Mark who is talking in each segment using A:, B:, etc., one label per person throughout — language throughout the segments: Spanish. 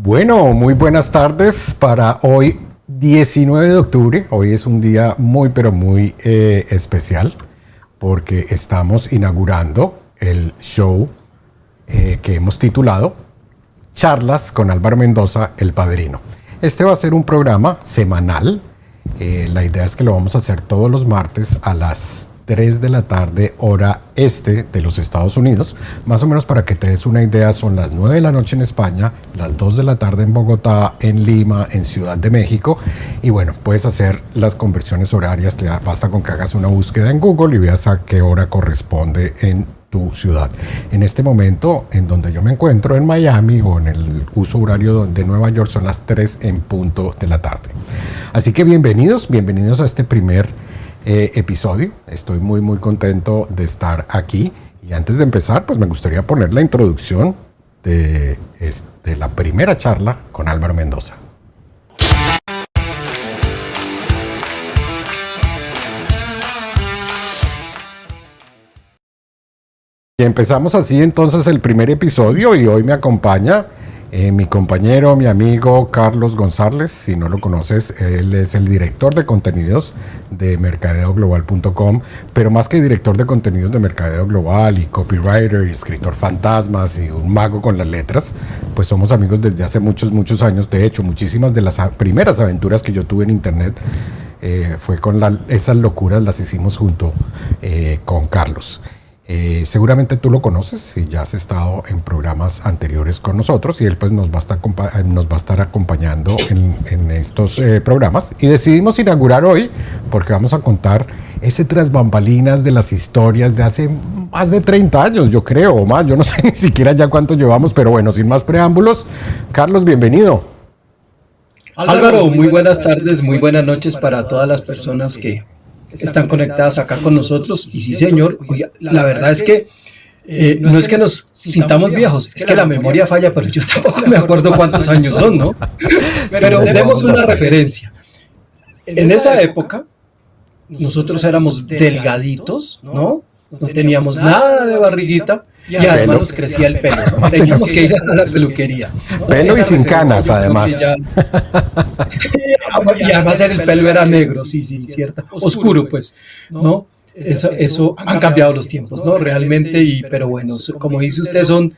A: Bueno, muy buenas tardes para hoy 19 de octubre. Hoy es un día muy pero muy especial porque estamos inaugurando el show que hemos titulado Charlas con Álvaro Mendoza, el Padrino. Este va a ser un programa semanal. La idea es que lo vamos a hacer todos los martes a las 3 de la tarde, hora este de los Estados Unidos. Más o menos para que te des una idea, son las 9 de la noche en España, las 2 de la tarde en Bogotá, en Lima, en Ciudad de México. Y bueno, puedes hacer las conversiones horarias, te basta con que hagas una búsqueda en Google y veas a qué hora corresponde en tu ciudad. En este momento, en donde yo me encuentro, en Miami o en el uso horario de Nueva York, son las 3 en punto de la tarde. Así que bienvenidos a este primer episodio. Estoy muy contento de estar aquí. Y antes de empezar, pues me gustaría poner la introducción de la primera charla con Álvaro Mendoza. Y empezamos así entonces el primer episodio y hoy me acompaña mi compañero, mi amigo Carlos González. Si no lo conoces, él es el director de contenidos de mercadeoglobal.com, pero más que director de contenidos de Mercadeo Global y copywriter y escritor fantasmas y un mago con las letras, pues somos amigos desde hace muchos años. De hecho, muchísimas de las primeras aventuras que yo tuve en internet fue con esas locuras las hicimos junto con Carlos. Seguramente tú lo conoces si ya has estado en programas anteriores con nosotros y él pues nos va a estar acompañando en estos programas, y decidimos inaugurar hoy porque vamos a contar ese tras bambalinas de las historias de hace más de 30 años, yo creo, o más. Yo no sé ni siquiera ya cuánto llevamos, pero bueno, sin más preámbulos, Carlos, bienvenido.
B: Álvaro, muy buenas tardes, muy buenas noches para todas las personas que están conectadas acá con nosotros. Y sí, señor, oiga, la verdad es que no es que nos sintamos viejos, es que la memoria falla, pero yo tampoco me acuerdo cuántos años son, ¿no? Pero demos una referencia. En esa época, nosotros éramos delgaditos, ¿no? No teníamos nada de barriguita y además nos crecía el pelo, ¿no? Teníamos que ir a la peluquería, ¿no?
A: Pelo y sin canas, además.
B: Y además el pelo era negro, sí, cierto. Oscuro, pues, ¿no? Eso han cambiado los tiempos, ¿no? Realmente, pero bueno, como dice usted, son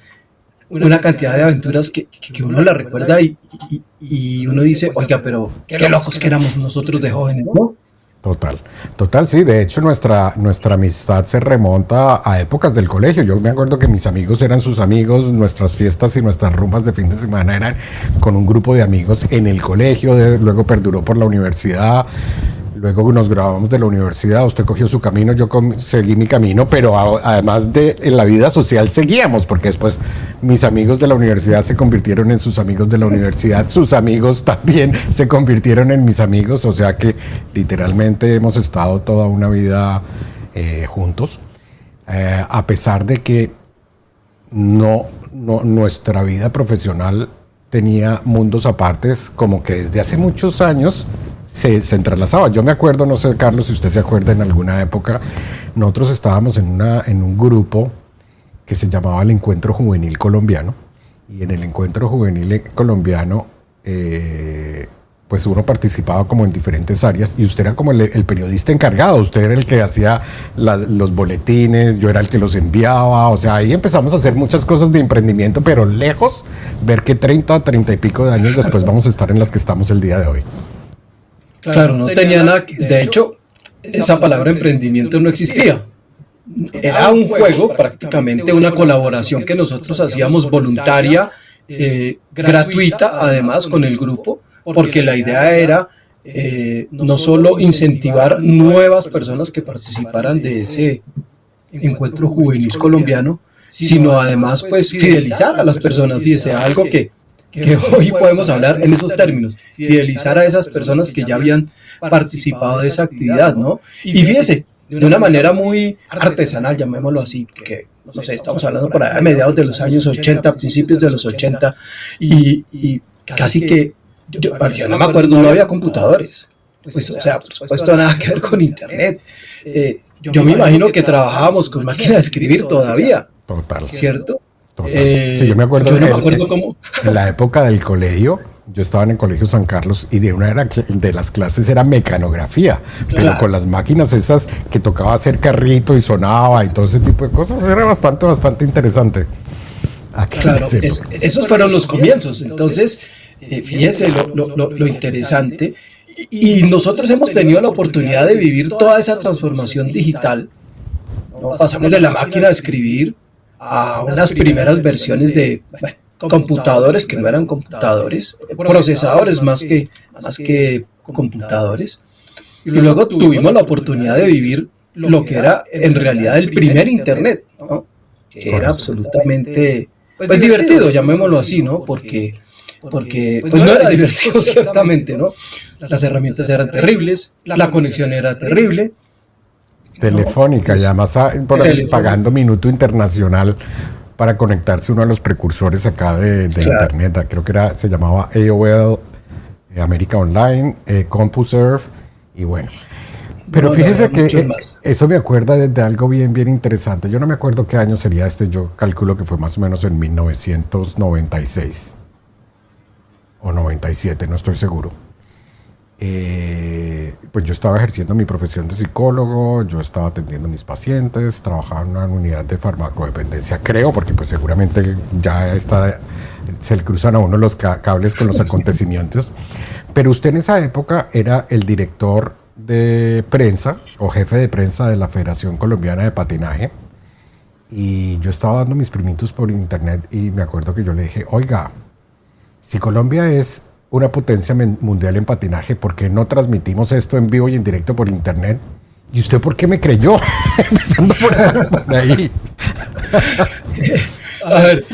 B: una cantidad de aventuras que uno la recuerda y uno dice, oiga, pero qué locos que éramos nosotros de jóvenes, ¿no?
A: Total, sí. De hecho, nuestra amistad se remonta a épocas del colegio. Yo me acuerdo que mis amigos eran sus amigos, nuestras fiestas y nuestras rumbas de fin de semana eran con un grupo de amigos en el colegio, luego perduró por la universidad. Luego nos graduamos de la universidad, usted cogió su camino, yo seguí mi camino, pero además de en la vida social seguíamos, porque después mis amigos de la universidad se convirtieron en sus amigos de la universidad, sus amigos también se convirtieron en mis amigos, o sea que literalmente hemos estado toda una vida juntos, a pesar de que nuestra vida profesional tenía mundos apartes, como que desde hace muchos años se entrelazaba. Yo me acuerdo, no sé, Carlos, si usted se acuerda, en alguna época nosotros estábamos en un grupo que se llamaba el Encuentro Juvenil Colombiano, y en el Encuentro Juvenil Colombiano pues uno participaba como en diferentes áreas y usted era como el periodista encargado, usted era el que hacía los boletines, yo era el que los enviaba, o sea, ahí empezamos a hacer muchas cosas de emprendimiento, pero lejos ver que 30 y pico de años después vamos a estar en las que estamos el día de hoy.
B: Claro, no tenía nada. De hecho, esa palabra emprendimiento no existía. Era un juego, prácticamente una colaboración que nosotros hacíamos voluntaria, gratuita, además con el grupo, porque la idea era no solo incentivar nuevas personas que participaran de ese encuentro juvenil colombiano, sino además pues fidelizar a las personas. Fíjese, algo que hoy podemos hablar en esos términos, fidelizar a esas personas que ya habían participado de esa actividad, ¿no? Y fíjese, de una manera muy artesanal, llamémoslo así, porque, no sé, estamos hablando por allá a mediados de los años 80, principios de los 80, y casi que, yo no me acuerdo, no había computadores, pues, o sea, por supuesto, nada que ver con internet. Yo me imagino que trabajábamos con máquina de escribir todavía,
A: Total.
B: ¿cierto?
A: Total. Sí, yo me acuerdo,
B: yo no me acuerdo cómo.
A: En la época del colegio, yo estaba en el Colegio San Carlos y de las clases era mecanografía, pero con las máquinas esas que tocaba hacer carrito y sonaba y todo ese tipo de cosas, era bastante interesante.
B: Claro, esos fueron los comienzos. Entonces, fíjese lo interesante. Y nosotros hemos tenido la oportunidad de vivir toda esa transformación digital, ¿no? Pasamos de la máquina a escribir a unas primeras versiones de computadores que no eran computadores, procesadores más que computadores. Y luego tuvimos la oportunidad de vivir lo que era en realidad el primer Internet, ¿no? Que era absolutamente divertido, llamémoslo así, ¿no? Porque no era divertido ciertamente, ¿no? Las herramientas eran terribles, la conexión era terrible.
A: Telefónica, y además pagando minuto internacional para conectarse, uno de los precursores acá de Internet, creo que se llamaba AOL, América Online, CompuServe, y bueno. Pero fíjese que eso me acuerda de algo bien interesante. Yo no me acuerdo qué año sería yo calculo que fue más o menos en 1996 o 97, no estoy seguro. Pues yo estaba ejerciendo mi profesión de psicólogo, yo estaba atendiendo a mis pacientes, trabajaba en una unidad de farmacodependencia, creo, porque pues seguramente ya se le cruzan a uno los cables con los acontecimientos. Pero usted en esa época era el director de prensa o jefe de prensa de la Federación Colombiana de Patinaje, y yo estaba dando mis primitos por internet y me acuerdo que yo le dije, oiga, si Colombia es una potencia mundial en patinaje, ¿por qué no transmitimos esto en vivo y en directo por internet? ¿Y usted por qué me creyó? Empezando por ahí.
B: A ver,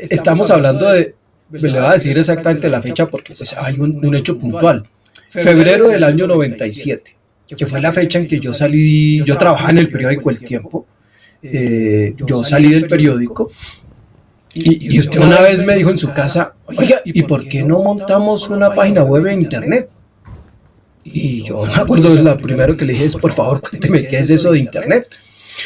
B: estamos hablando de, le voy a decir exactamente la fecha porque pues, hay un hecho puntual. Febrero del año 97, que fue la fecha en que yo salí, yo trabajaba en el periódico El Tiempo, yo salí del periódico. Y usted una vez me dijo en su casa, oiga, ¿y por qué no montamos una página web en internet? Y yo me acuerdo de lo primero que le dije es, por favor, cuénteme qué es eso de internet.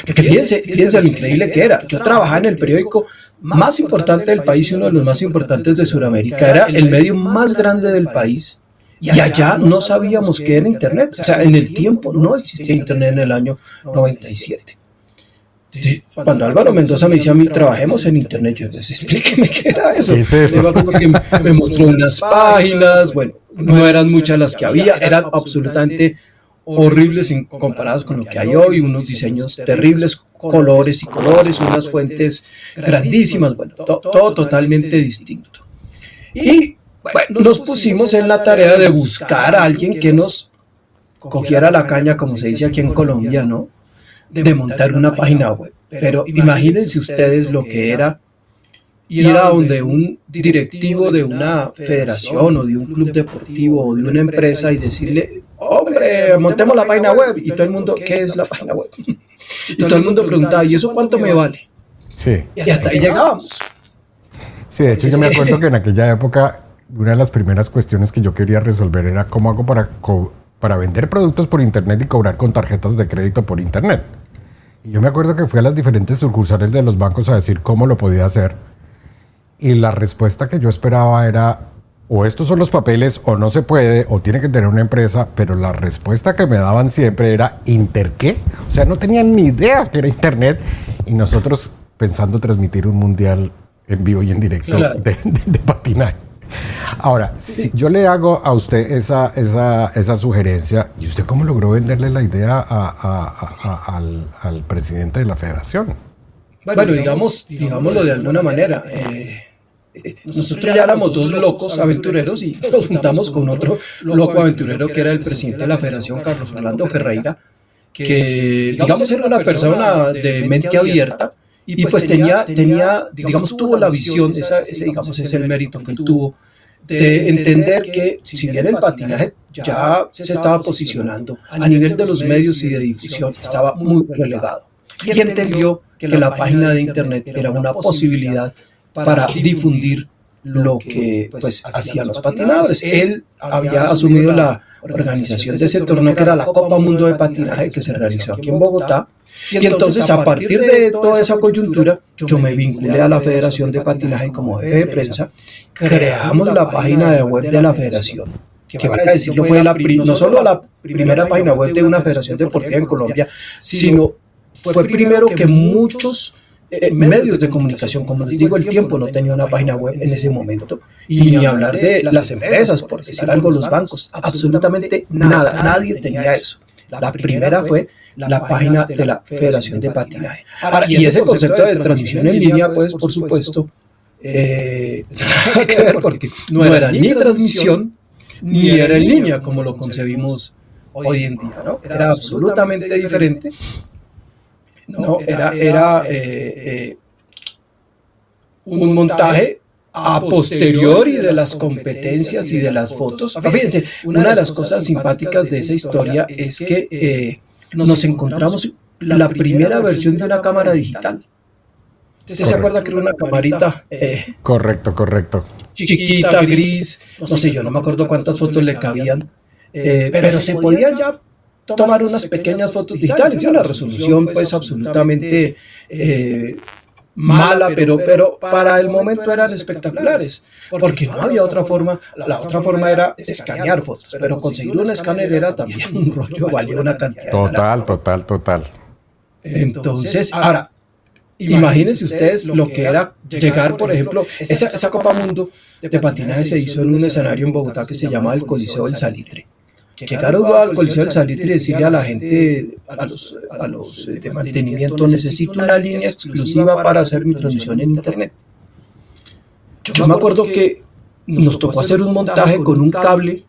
B: Porque fíjense lo increíble que era. Yo trabajaba en el periódico más importante del país y uno de los más importantes de Sudamérica. Era el medio más grande del país. Y allá no sabíamos qué era internet. O sea, en el tiempo no existía internet en el año 97. Cuando Álvaro Mendoza me decía a mí, trabajemos en internet, yo les explíqueme qué era eso.
A: ¿Qué es eso?
B: Me mostró unas páginas, bueno, no eran muchas las que había, eran absolutamente horribles comparados con lo que hay hoy, unos diseños terribles, colores y colores, unas fuentes grandísimas, bueno, todo totalmente distinto. Y bueno, nos pusimos en la tarea de buscar a alguien que nos cogiera la caña, como se dice aquí en Colombia, ¿no? De montar una página web. Pero imagínense ustedes lo que era ir a donde un directivo de una federación o de un club deportivo o de una empresa y decirle, hombre, montemos la página web. Y todo el mundo, ¿qué es la página web? Y todo el mundo preguntaba, ¿y eso cuánto me vale?
A: Sí.
B: Y hasta ahí llegábamos.
A: Sí, de hecho yo me acuerdo que en aquella época una de las primeras cuestiones que yo quería resolver era cómo hago para vender productos por internet y cobrar con tarjetas de crédito por internet. Y yo me acuerdo que fui a las diferentes sucursales de los bancos a decir cómo lo podía hacer. Y la respuesta que yo esperaba era, o estos son los papeles, o no se puede, o tiene que tener una empresa. Pero la respuesta que me daban siempre era, ¿inter qué? O sea, no tenían ni idea que era internet. Y nosotros pensando transmitir un mundial en vivo y en directo de patinaje. Ahora, si yo le hago a usted esa sugerencia, ¿y usted cómo logró venderle la idea al presidente de la federación?
B: Bueno, digámoslo de alguna manera. Nosotros ya éramos dos locos aventureros y nos juntamos con otro loco aventurero que era el presidente de la federación, Carlos Orlando Ferreira, que digamos era una persona de mente abierta. Y pues tuvo la visión, ese es el mérito que él tuvo, de entender que si bien el patinaje ya se estaba posicionando a nivel de los medios y de difusión, estaba muy relegado. Y entendió que la página de internet era una posibilidad para difundir lo que pues hacían los patinadores. Él había asumido la organización de ese torneo que era la Copa Mundo de Patinaje que se realizó aquí en Bogotá. Y entonces, a partir de toda esa coyuntura, yo me vinculé a la Federación de Patinaje como jefe de prensa. Creamos la página de web de la federación, que vale decirlo, fue no solo la primera página web de una federación deportiva en Colombia, sino fue primero que muchos medios de comunicación, como les digo, El Tiempo no tenía una página web en ese momento, y ni hablar de las empresas, por decir algo, los bancos, absolutamente nada, nadie tenía eso. La primera fue la página de la Federación de Patinaje. Ahora, y ese concepto de transmisión en línea, pues, por supuesto, nada que ver, porque no era ni transmisión, ni era en línea, como lo concebimos hoy en día, ¿no? Era absolutamente diferente. No, era un montaje a posteriori de las competencias y de las fotos. Fíjense, una de las cosas simpáticas de esa historia es que nos encontramos la primera versión de una cámara digital. ¿Usted se acuerda que era una camarita?
A: Correcto.
B: Chiquita, gris, no sé, yo no me acuerdo cuántas fotos le cabían, pero se podían ya tomar unas pequeñas fotos digitales, de una resolución pues absolutamente mala, pero para el momento eran espectaculares, porque no había otra forma. La otra forma era escanear fotos, pero conseguir un escáner era también un rollo, valía una cantidad.
A: Total.
B: Entonces, ahora, imagínense ustedes lo que era llegar, por ejemplo, esa Copa Mundo de patinaje se hizo en un escenario en Bogotá que se llama el Coliseo del Salitre. Llegar al Coliseo del Salitre y decirle a la gente, a los de mantenimiento, necesito una línea exclusiva para hacer mi transmisión en internet. Yo me acuerdo que nos tocó hacer un montaje con un cable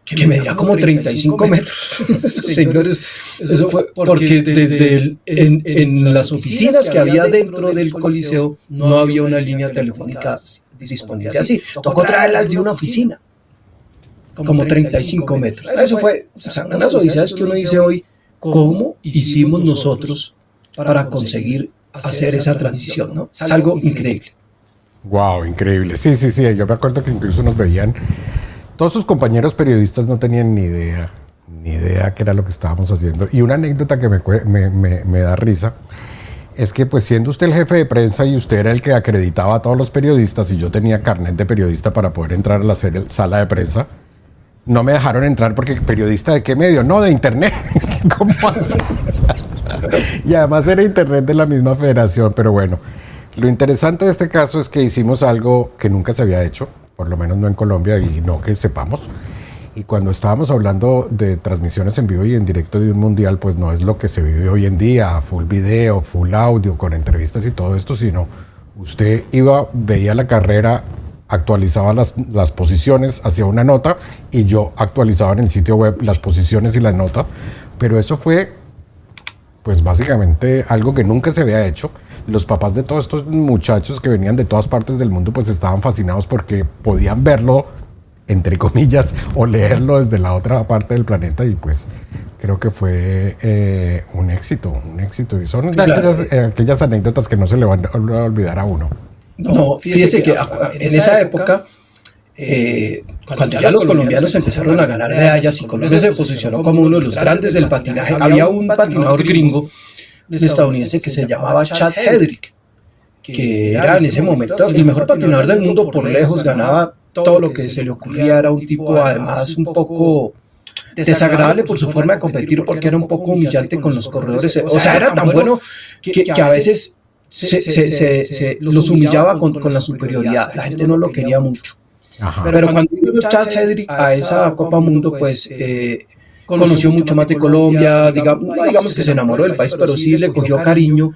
B: que medía como 35 metros. Señores, eso fue porque desde en las oficinas que había dentro del Coliseo no había una línea telefónica disponible así. Tocó traerlas de una oficina, como 35 metros. Eso fue, o sea, unas odisías que uno dice hoy, ¿cómo hicimos nosotros para conseguir hacer esa transición, ¿no? Es algo increíble.
A: Wow, increíble. Sí. Yo me acuerdo que incluso nos veían. Todos sus compañeros periodistas no tenían ni idea qué era lo que estábamos haciendo. Y una anécdota que me da risa es que, pues, siendo usted el jefe de prensa y usted era el que acreditaba a todos los periodistas y yo tenía carnet de periodista para poder entrar a la sala de prensa, no me dejaron entrar porque ¿periodista de qué medio? No, de internet. ¿Cómo así? Y además era internet de la misma federación, pero bueno. Lo interesante de este caso es que hicimos algo que nunca se había hecho, por lo menos no en Colombia y no que sepamos. Y cuando estábamos hablando de transmisiones en vivo y en directo de un mundial, pues no es lo que se vive hoy en día, full video, full audio, con entrevistas y todo esto, sino usted veía la carrera, actualizaba las posiciones, hacía una nota y yo actualizaba en el sitio web las posiciones y la nota. Pero eso fue, pues básicamente algo que nunca se había hecho. Los papás de todos estos muchachos que venían de todas partes del mundo pues estaban fascinados porque podían verlo, entre comillas, o leerlo desde la otra parte del planeta, y pues creo que fue un éxito. Y son aquellas anécdotas que no se le van a olvidar a uno.
B: No, fíjese que en esa época, cuando ya los colombianos empezaron a ganar medallas y Colombia se posicionó como uno de los grandes del patinaje, había un patinador gringo, un estadounidense que se llamaba Chad Hedrick, que era en ese momento el mejor patinador del mundo por lejos, ganaba todo lo que se le ocurría, era un tipo además un poco desagradable por su forma de competir, porque era un poco humillante con los corredores, o sea, era tan bueno que a veces se los humillaba con la superioridad, la gente no lo quería mucho. Ajá. Pero cuando vino Chad Hedrick a esa Copa Mundo, pues conoció mucho más de Colombia, digamos que se enamoró del país, pero sí le cogió cariño.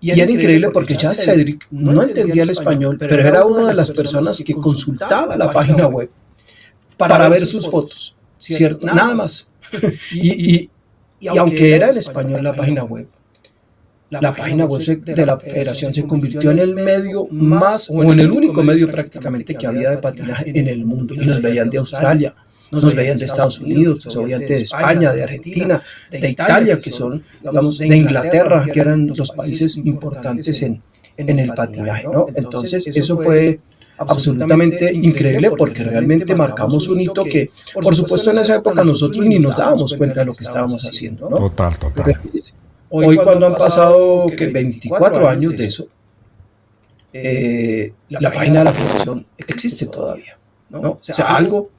B: Y era increíble porque Chad Hedrick no entendía el español, pero era una de las personas que consultaba la página web para ver sus fotos, ¿cierto? Nada más. Y aunque era en español la página web de la federación se convirtió en el medio más, o en el único medio prácticamente que había de patinaje en el mundo. Y nos veían de Australia, nos veían de Estados Unidos, nos veían de España, de Argentina, de Italia, que son, digamos, de Inglaterra, que eran los países importantes en el patinaje, ¿no? Entonces eso fue absolutamente increíble porque realmente marcamos un hito que, por supuesto, en esa época nosotros ni nos dábamos cuenta de lo que estábamos haciendo, ¿no?
A: Total.
B: Hoy cuando han pasado 24 años de eso, la página de la fundación existe todavía, ¿no? O sea, algo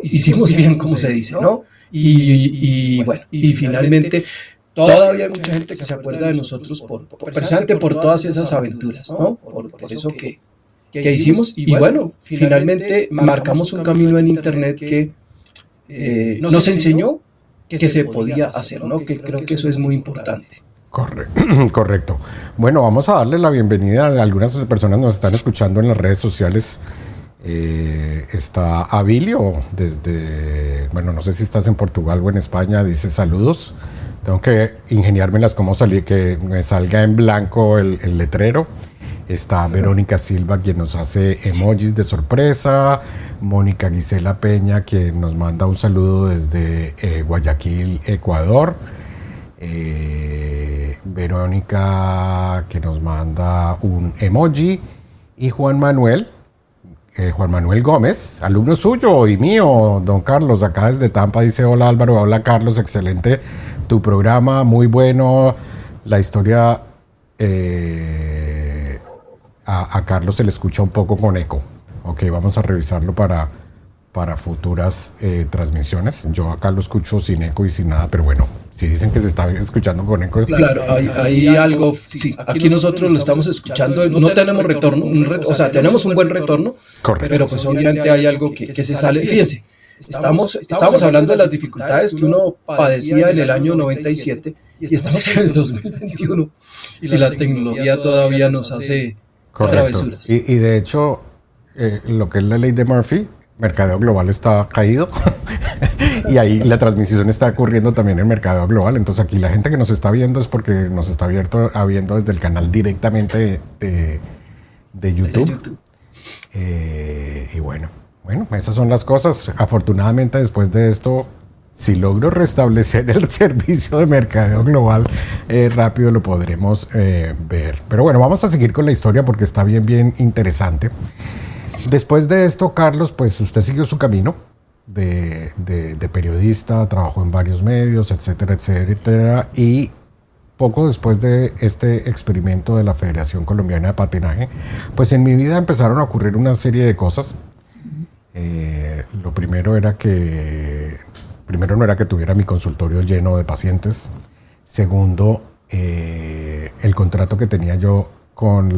B: hicimos bien, como se dice, ¿no? Y bueno, y finalmente todavía hay mucha gente que se acuerda de nosotros precisamente por todas esas aventuras, ¿no? Por eso que hicimos. Y bueno, finalmente marcamos un camino en Internet que nos enseñó que se podía hacer, ¿no? Que creo que eso es muy importante.
A: Correcto. Bueno, vamos a darle la bienvenida a algunas personas que nos están escuchando en las redes sociales. Está Abilio desde, bueno, no sé si estás en Portugal o en España, dice saludos. Tengo que ingeniármelas cómo salir, que me salga en blanco el letrero. Está Verónica Silva, quien nos hace emojis de sorpresa. Mónica Gisela Peña, quien nos manda un saludo desde Guayaquil, Ecuador. Verónica, que nos manda un emoji. Y Juan Manuel Gómez, alumno suyo y mío, don Carlos, acá desde Tampa, dice: hola Álvaro, hola Carlos, excelente tu programa, muy bueno. La historia, a Carlos se le escucha un poco con eco. Ok, vamos a revisarlo para futuras transmisiones. Yo acá lo escucho sin eco y sin nada, pero bueno, si dicen que se está escuchando con eco.
B: Claro, hay algo, sí, aquí nosotros lo estamos escuchando, no tenemos retorno, o sea, tenemos un buen retorno.
A: Correcto.
B: Pero pues obviamente hay algo que se sale. Fíjense, estamos hablando de las dificultades que uno padecía en el año 97 y estamos en el 2021 y la tecnología todavía nos hace travesuras.
A: Y de hecho, lo que es la ley de Murphy, mercadeo global está caído y ahí la transmisión está ocurriendo también en mercadeo global. Entonces aquí la gente que nos está viendo es porque nos está viendo desde el canal directamente de YouTube. Y bueno, esas son las cosas. Afortunadamente, después de esto, si logro restablecer el servicio de mercadeo global, rápido lo podremos ver. Pero bueno, vamos a seguir con la historia porque está bien interesante. Después de esto, Carlos, pues usted siguió su camino de periodista, trabajó en varios medios, etcétera, y poco después de este experimento de la Federación Colombiana de Patinaje, pues en mi vida empezaron a ocurrir una serie de cosas. Lo primero no era que tuviera mi consultorio lleno de pacientes. Segundo, el contrato que tenía yo con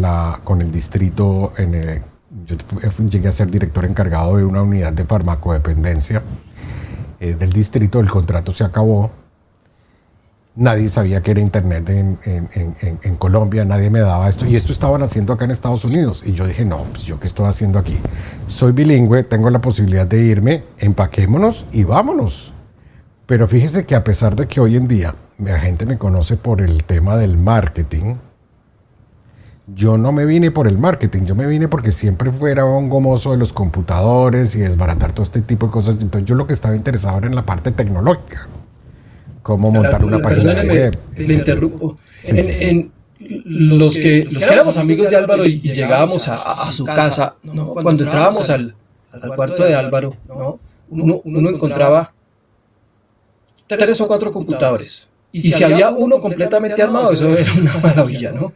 A: el distrito, yo llegué a ser director encargado de una unidad de farmacodependencia del distrito. El contrato se acabó. Nadie sabía que era internet en Colombia, nadie me daba esto. Y esto estaban haciendo acá en Estados Unidos. Y yo dije, no, pues yo qué estoy haciendo aquí. Soy bilingüe, tengo la posibilidad de irme, empaquémonos y vámonos. Pero fíjese que a pesar de que hoy en día la gente me conoce por el tema del marketing, yo no me vine por el marketing, yo me vine porque siempre fuera un gomoso de los computadores y desbaratar todo este tipo de cosas. Entonces yo lo que estaba interesado era en la parte tecnológica. Cómo montar una página web.
B: Le interrumpo. Sí. Los que éramos amigos de Álvaro y llegábamos a su casa, ¿no? Cuando entrábamos al cuarto de Álvaro, ¿no? uno encontraba 3 o 4 computadores. Y si había uno completamente armado, eso era una maravilla, ¿no?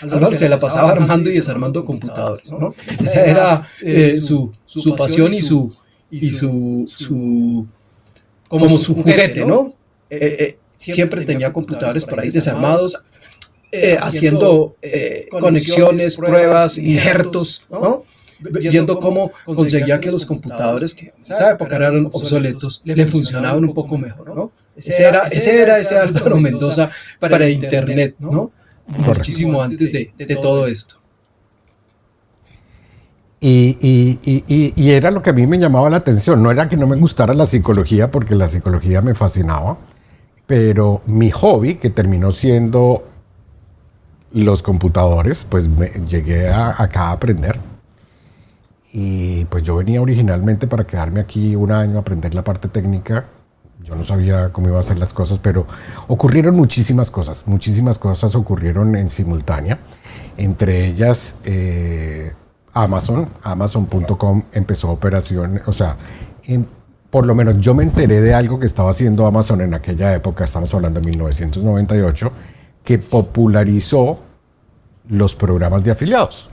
B: Álvaro se la pasaba armando y desarmando computadores, ¿no? Esa era su pasión y su como su juguete, ¿no? Siempre tenía computadores por ahí desarmados, haciendo conexiones, pruebas, injertos, ¿no? Viendo cómo conseguía que los computadores, que en esa época eran obsoletos, le funcionaban un poco mejor, ¿no? Ese era ese Álvaro Mendoza para Internet, ¿no? Muchísimo antes de todo esto.
A: Y era lo que a mí me llamaba la atención. No era que no me gustara la psicología, porque la psicología me fascinaba, pero mi hobby, que terminó siendo los computadores, pues llegué acá a aprender. Y pues yo venía originalmente para quedarme aquí un año, aprender la parte técnica. Yo no sabía cómo iba a hacer las cosas, pero ocurrieron muchísimas cosas ocurrieron en simultánea. Entre ellas, Amazon.com empezó operaciones, o sea, por lo menos yo me enteré de algo que estaba haciendo Amazon en aquella época, estamos hablando de 1998, que popularizó los programas de afiliados.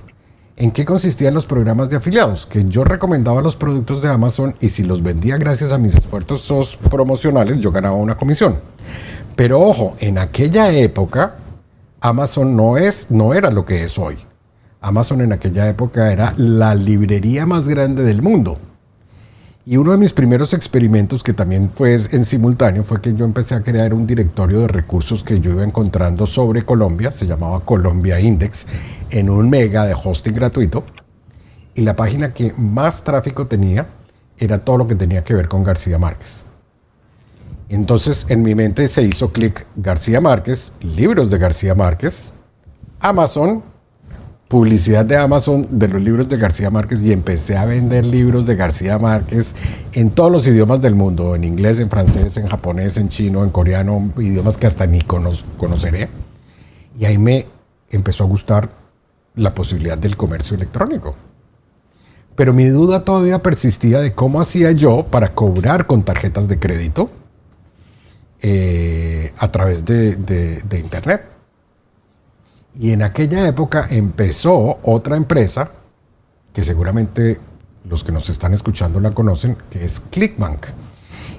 A: ¿En qué consistían los programas de afiliados? Que yo recomendaba los productos de Amazon y si los vendía gracias a mis esfuerzos promocionales, yo ganaba una comisión. Pero ojo, en aquella época, Amazon no era lo que es hoy. Amazon en aquella época era la librería más grande del mundo. Y uno de mis primeros experimentos, que también fue en simultáneo, fue que yo empecé a crear un directorio de recursos que yo iba encontrando sobre Colombia, se llamaba Colombia Index, en un mega de hosting gratuito. Y la página que más tráfico tenía era todo lo que tenía que ver con García Márquez. Entonces en mi mente se hizo clic García Márquez, libros de García Márquez, Amazon, publicidad de Amazon de los libros de García Márquez y empecé a vender libros de García Márquez en todos los idiomas del mundo, en inglés, en francés, en japonés, en chino, en coreano, idiomas que hasta ni conoceré. Y ahí me empezó a gustar la posibilidad del comercio electrónico. Pero mi duda todavía persistía de cómo hacía yo para cobrar con tarjetas de crédito a través de internet. Y en aquella época empezó otra empresa, que seguramente los que nos están escuchando la conocen, que es Clickbank.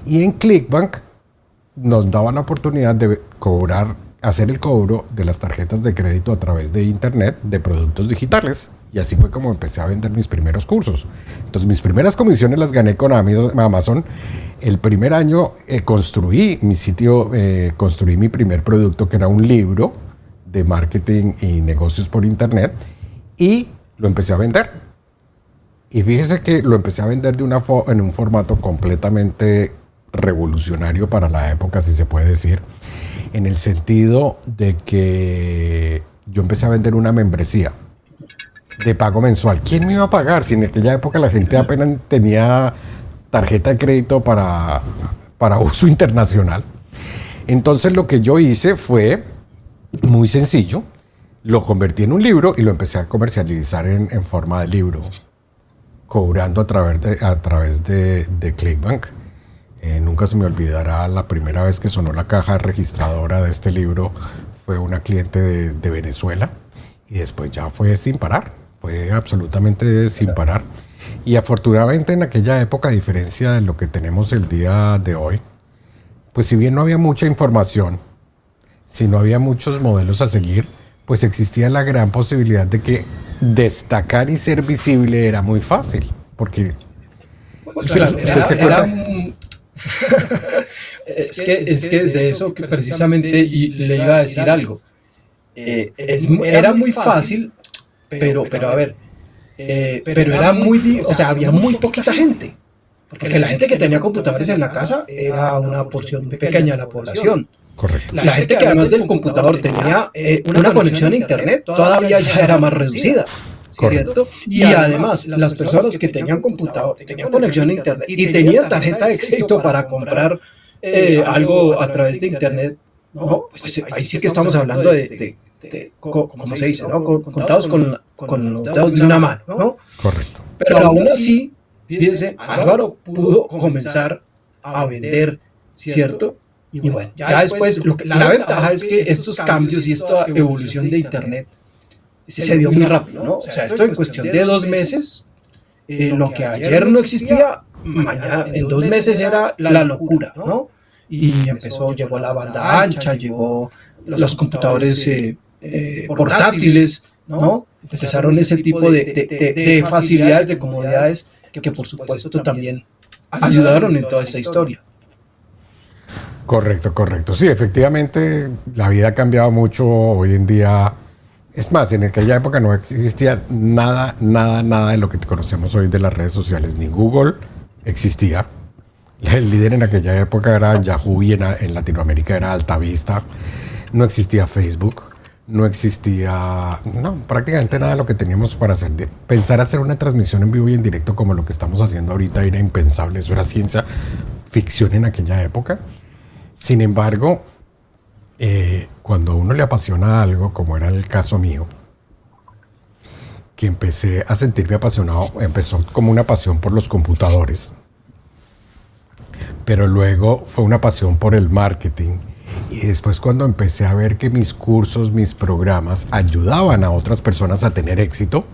A: Y en Clickbank nos daban la oportunidad de hacer el cobro de las tarjetas de crédito a través de internet de productos digitales. Y así fue como empecé a vender mis primeros cursos. Entonces mis primeras comisiones las gané con Amazon. El primer año construí mi sitio, construí mi primer producto, que era un libro de marketing y negocios por internet, y lo empecé a vender. Y fíjese que lo empecé a vender en un formato completamente revolucionario para la época, si se puede decir, en el sentido de que yo empecé a vender una membresía de pago mensual. ¿Quién me iba a pagar? Si en aquella época la gente apenas tenía tarjeta de crédito para uso internacional. Entonces lo que yo hice fue muy sencillo, lo convertí en un libro y lo empecé a comercializar en forma de libro, cobrando a través de Clickbank. Nunca se me olvidará la primera vez que sonó la caja registradora de este libro, fue una cliente de Venezuela, y después ya fue sin parar, fue absolutamente sin parar. Y afortunadamente en aquella época, a diferencia de lo que tenemos el día de hoy, pues si bien no había mucha información, si no había muchos modelos a seguir, pues existía la gran posibilidad de que destacar y ser visible era muy fácil, porque usted se acuerda.
B: Es que de eso que precisamente y le iba a decir algo. Era muy fácil, pero a ver, pero era o sea, había muy poquita gente, porque la gente que tenía computadores en la casa era una porción muy pequeña de la población.
A: Correcto.
B: La gente que además del computador tenía una conexión a internet todavía ya era más reducida, ¿cierto? Y además las personas que tenían computador, tenían conexión a internet y tenían tarjeta de crédito para comprar algo a través de internet, ¿no? Pues ahí sí que estamos hablando de ¿cómo se dice? ¿No? Contados con los dedos de una mano, ¿no?
A: Correcto.
B: Pero aún así, fíjense, Álvaro pudo comenzar a vender, ¿cierto? Y bueno, ya después, la ventaja es que estos cambios y esta evolución de internet se dio muy rápido, ¿no? O sea, esto en cuestión de 2 meses, lo que ayer no existía, mañana, en 2 meses era la locura, ¿no? Y llegó la banda ancha, llegó los computadores portátiles, ¿no? Empezaron ese tipo de facilidades, de comodidades que por supuesto también ayudaron en toda esta historia.
A: Correcto. Sí, efectivamente, la vida ha cambiado mucho hoy en día. Es más, en aquella época no existía nada de lo que conocemos hoy de las redes sociales. Ni Google existía. El líder en aquella época era Yahoo y en Latinoamérica era Altavista. No existía Facebook. No existía, prácticamente nada de lo que teníamos para hacer. Pensar hacer una transmisión en vivo y en directo como lo que estamos haciendo ahorita era impensable. Eso era ciencia ficción en aquella época. Sin embargo, cuando a uno le apasiona algo, como era el caso mío, que empecé a sentirme apasionado, empezó como una pasión por los computadores. pero luego fue una pasión por el marketing. Y después cuando empecé a ver que mis cursos, mis programas ayudaban a otras personas a tener éxito,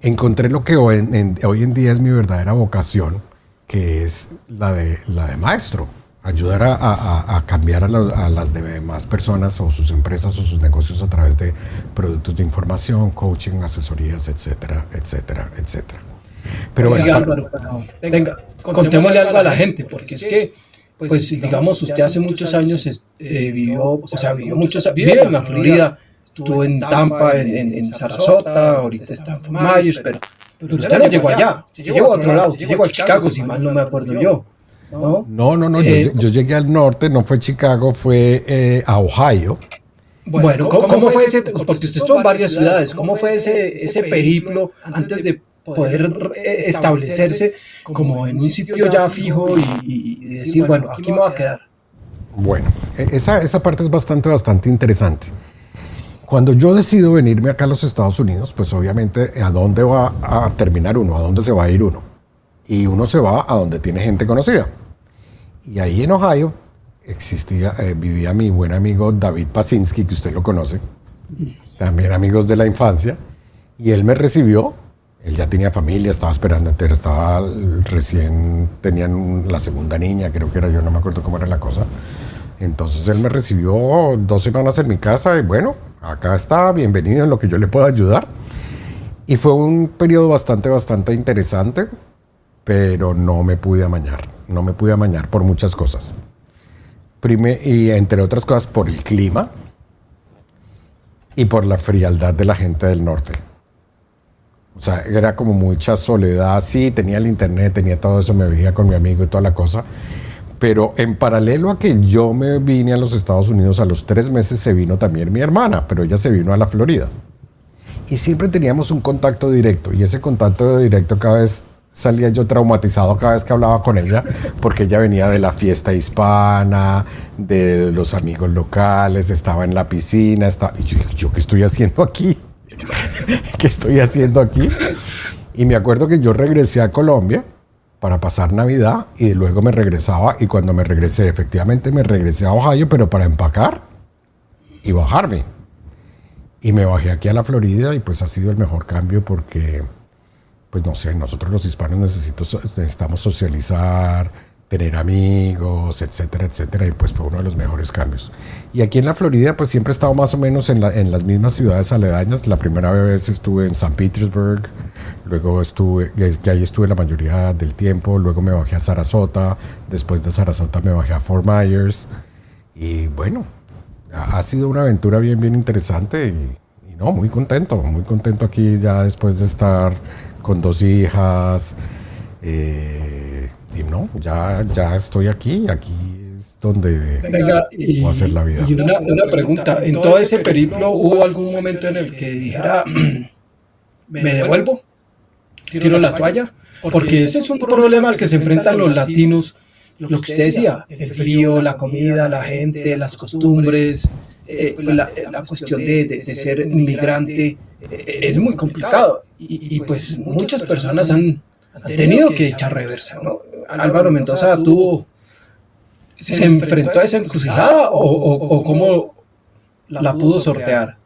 A: encontré lo que hoy en día es mi verdadera vocación, que es la de maestro. Ayudar a cambiar a las demás personas o sus empresas o sus negocios a través de productos de información, coaching, asesorías, etcétera, etcétera, etcétera. Pero bueno,
B: Álvaro, venga, contémosle algo a la gente, porque es que, pues digamos, usted hace muchos años vive en la Florida, estuvo en Tampa, en Sarasota, ahorita está en Fort Myers, pero usted no llegó allá, usted llegó a otro lado, usted llegó a Chicago, si mal no me acuerdo yo.
A: No, yo llegué al norte, no fue Chicago, fue a Ohio.
B: Bueno, ¿cómo fue ese? Porque usted estuvo en varias ciudades, ¿cómo fue ese periplo antes de poder establecerse como en un sitio ya fijo y decir, bueno, aquí me voy a quedar?
A: Bueno, esa parte es bastante interesante. Cuando yo decido venirme acá a los Estados Unidos, pues obviamente, ¿a dónde va a terminar uno? ¿A dónde se va a ir uno? Y uno se va a donde tiene gente conocida. Y ahí en Ohio vivía mi buen amigo David Pasinski, que usted lo conoce, también amigos de la infancia, y él me recibió. Él ya tenía familia, estaba esperando, tenían la segunda niña, creo que era yo, no me acuerdo cómo era la cosa. Entonces él me recibió 2 semanas en mi casa y bueno, acá está, bienvenido en lo que yo le pueda ayudar. Y fue un periodo bastante interesante, pero no me pude amañar por muchas cosas. Y entre otras cosas por el clima y por la frialdad de la gente del norte. O sea, era como mucha soledad. Sí, tenía el internet, tenía todo eso, me veía con mi amigo y toda la cosa. Pero en paralelo a que yo me vine a los Estados Unidos, a los 3 meses se vino también mi hermana, pero ella se vino a la Florida. Y siempre teníamos un contacto directo, y ese contacto directo cada vez salía yo traumatizado cada vez que hablaba con ella, porque ella venía de la fiesta hispana, de los amigos locales, estaba en la piscina, y yo ¿qué estoy haciendo aquí? ¿Qué estoy haciendo aquí? Y me acuerdo que yo regresé a Colombia para pasar Navidad y luego me regresaba, y cuando me regresé, efectivamente me regresé a Ohio, pero para empacar y bajarme. Y me bajé aquí a la Florida y pues ha sido el mejor cambio porque, pues no sé, nosotros los hispanos necesitamos socializar, tener amigos, etcétera, etcétera, y pues fue uno de los mejores cambios. Y aquí en la Florida pues siempre he estado más o menos en las mismas ciudades aledañas. La primera vez estuve en San Petersburg, luego que ahí estuve la mayoría del tiempo, luego me bajé a Sarasota, después de Sarasota me bajé a Fort Myers, y bueno, ha sido una aventura bien interesante y no, muy contento aquí ya después de estar con 2 hijas, y no, ya estoy aquí es donde voy a hacer la vida.
B: Y una pregunta, ¿en todo ese periplo hubo algún momento en el que dijera, me devuelvo, tiro la toalla? Porque ese es un problema al que se enfrentan los latinos, lo que usted decía, el frío, la comida, la gente, las costumbres, la cuestión de ser inmigrante, es muy complicado y pues muchas personas han tenido que echar reversa, ¿no? Álvaro Mendoza ¿se enfrentó a esa encrucijada o cómo la pudo sortear?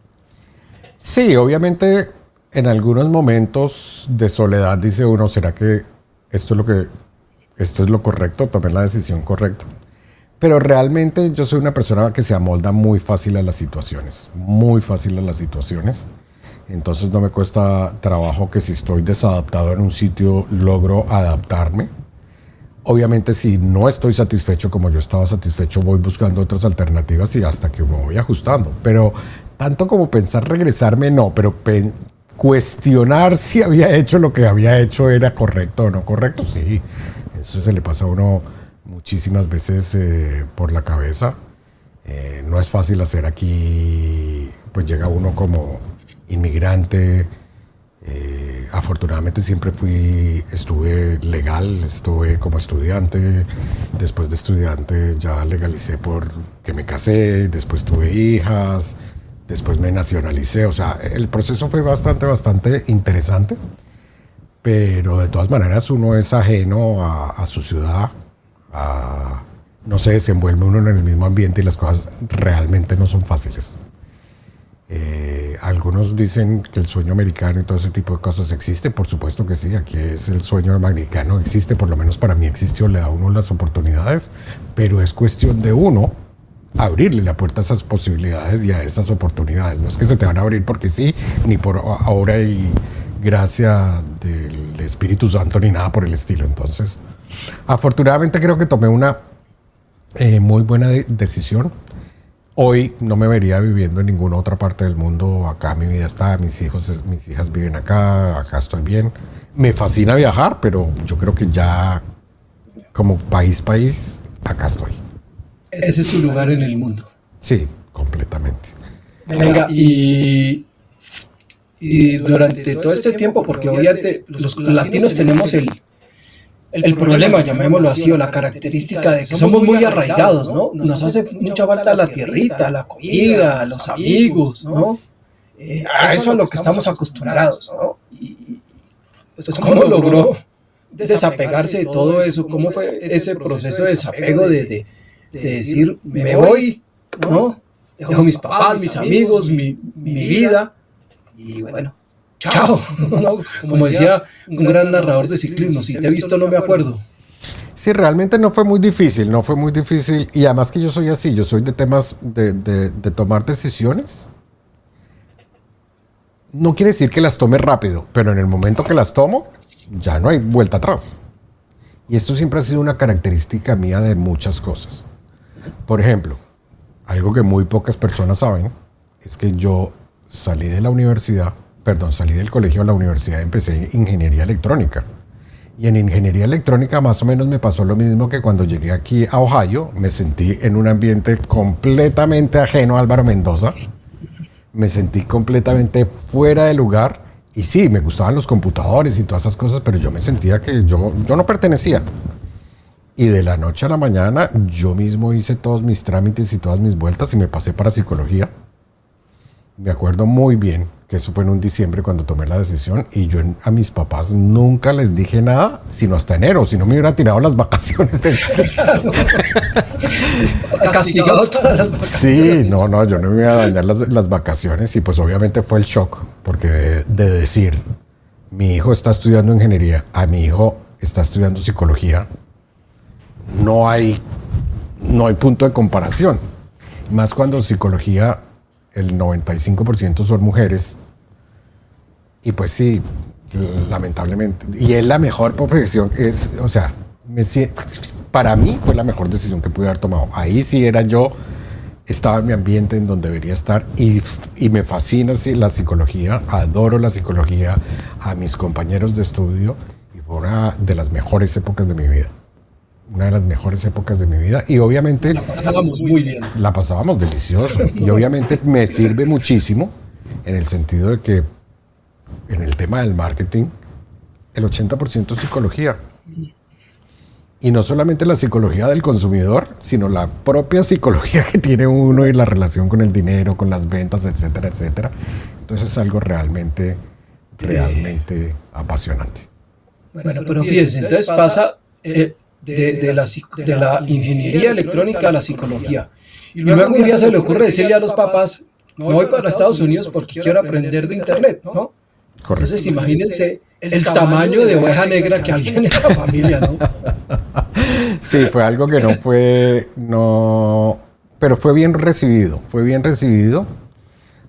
A: Sí, obviamente en algunos momentos de soledad dice uno, ¿será que esto es lo correcto? Tomé la decisión correcta. Pero realmente yo soy una persona que se amolda muy fácil a las situaciones, Entonces no me cuesta trabajo que si estoy desadaptado en un sitio, logro adaptarme. Obviamente si no estoy satisfecho como yo estaba satisfecho, voy buscando otras alternativas y hasta que me voy ajustando. Pero tanto como pensar regresarme, no, pero cuestionar si había hecho lo que había hecho era correcto o no correcto, sí. Eso se le pasa a uno muchísimas veces por la cabeza. No es fácil hacer aquí, pues llega uno como inmigrante. Afortunadamente siempre estuve legal, estuve como estudiante. Después de estudiante ya legalicé porque me casé, después tuve hijas, después me nacionalicé. O sea, el proceso fue bastante interesante, pero de todas maneras uno es ajeno a su ciudad, no se desenvuelve uno en el mismo ambiente y las cosas realmente no son fáciles. Algunos dicen que el sueño americano y todo ese tipo de cosas existe, por supuesto que sí, aquí es el sueño americano, existe, por lo menos para mí existió, le da a uno las oportunidades, pero es cuestión de uno abrirle la puerta a esas posibilidades y a esas oportunidades. No es que se te van a abrir porque sí, ni por ahora y gracia del Espíritu Santo ni nada por el estilo. Entonces, afortunadamente creo que tomé una muy buena decisión. Hoy no me vería viviendo en ninguna otra parte del mundo. Acá mi vida está, mis hijas viven acá estoy bien. Me fascina viajar, pero yo creo que ya como país, acá estoy.
B: Ese es su lugar en el mundo.
A: Sí, completamente.
B: Venga, y durante todo este tiempo, porque obviamente los latinos tenemos el problema, llamémoslo así, o la característica de que somos muy arraigados, ¿no? Nos hace mucha falta la tierrita, la comida, los amigos, ¿no? A eso a lo que estamos acostumbrados, ¿no? Y pues, ¿cómo logró desapegarse de todo eso? ¿Cómo fue ese proceso de desapego de decir, me voy, ¿no? Dejo mis papás, mis amigos, mi vida, y bueno, chao, ¿no? Como decía un gran narrador de ciclismo, si te he visto no me acuerdo.
A: Sí, realmente no fue muy difícil, y además que yo soy así, yo soy de temas de tomar decisiones. No quiere decir que las tome rápido, pero en el momento que las tomo, ya no hay vuelta atrás. Y esto siempre ha sido una característica mía de muchas cosas. Por ejemplo, algo que muy pocas personas saben es que yo salí del colegio a la universidad y empecé ingeniería electrónica. Y en ingeniería electrónica más o menos me pasó lo mismo que cuando llegué aquí a Ohio, me sentí en un ambiente completamente ajeno a Álvaro Mendoza, me sentí completamente fuera de lugar y sí, me gustaban los computadores y todas esas cosas, pero yo me sentía que yo no pertenecía. Y de la noche a la mañana yo mismo hice todos mis trámites y todas mis vueltas y me pasé para psicología. Me acuerdo muy bien que eso fue en un diciembre cuando tomé la decisión y yo a mis papás nunca les dije nada, sino hasta enero, si no me hubiera tirado las vacaciones de diciembre.
B: Castigado todas las vacaciones.
A: Sí, no, yo no me iba a dañar las vacaciones y pues obviamente fue el shock, porque de decir, mi hijo está estudiando ingeniería, a mi hijo está estudiando psicología, no hay punto de comparación. Más cuando psicología el 95% son mujeres. Y pues sí, lamentablemente. Y es la mejor profesión. Para mí fue la mejor decisión que pude haber tomado. Ahí sí estaba en mi ambiente en donde debería estar. Y me fascina la psicología, adoro la psicología, a mis compañeros de estudio. Y fue una de las mejores épocas de mi vida. Una de las mejores épocas de mi vida y obviamente
B: la pasábamos muy bien.
A: La pasábamos delicioso y obviamente me sirve muchísimo en el sentido de que en el tema del marketing el 80% es psicología y no solamente la psicología del consumidor, sino la propia psicología que tiene uno y la relación con el dinero, con las ventas, etcétera, etcétera. Entonces es algo realmente apasionante.
B: Bueno, pero fíjense, entonces pasa de la ingeniería electrónica a la psicología. Y luego un día se le ocurre decirle a los papás, me voy para Estados Unidos porque quiero aprender de Internet, ¿no? Correcto. Entonces imagínense el tamaño de oveja negra que había en esa familia, ¿no?
A: Sí, fue algo que pero fue bien recibido,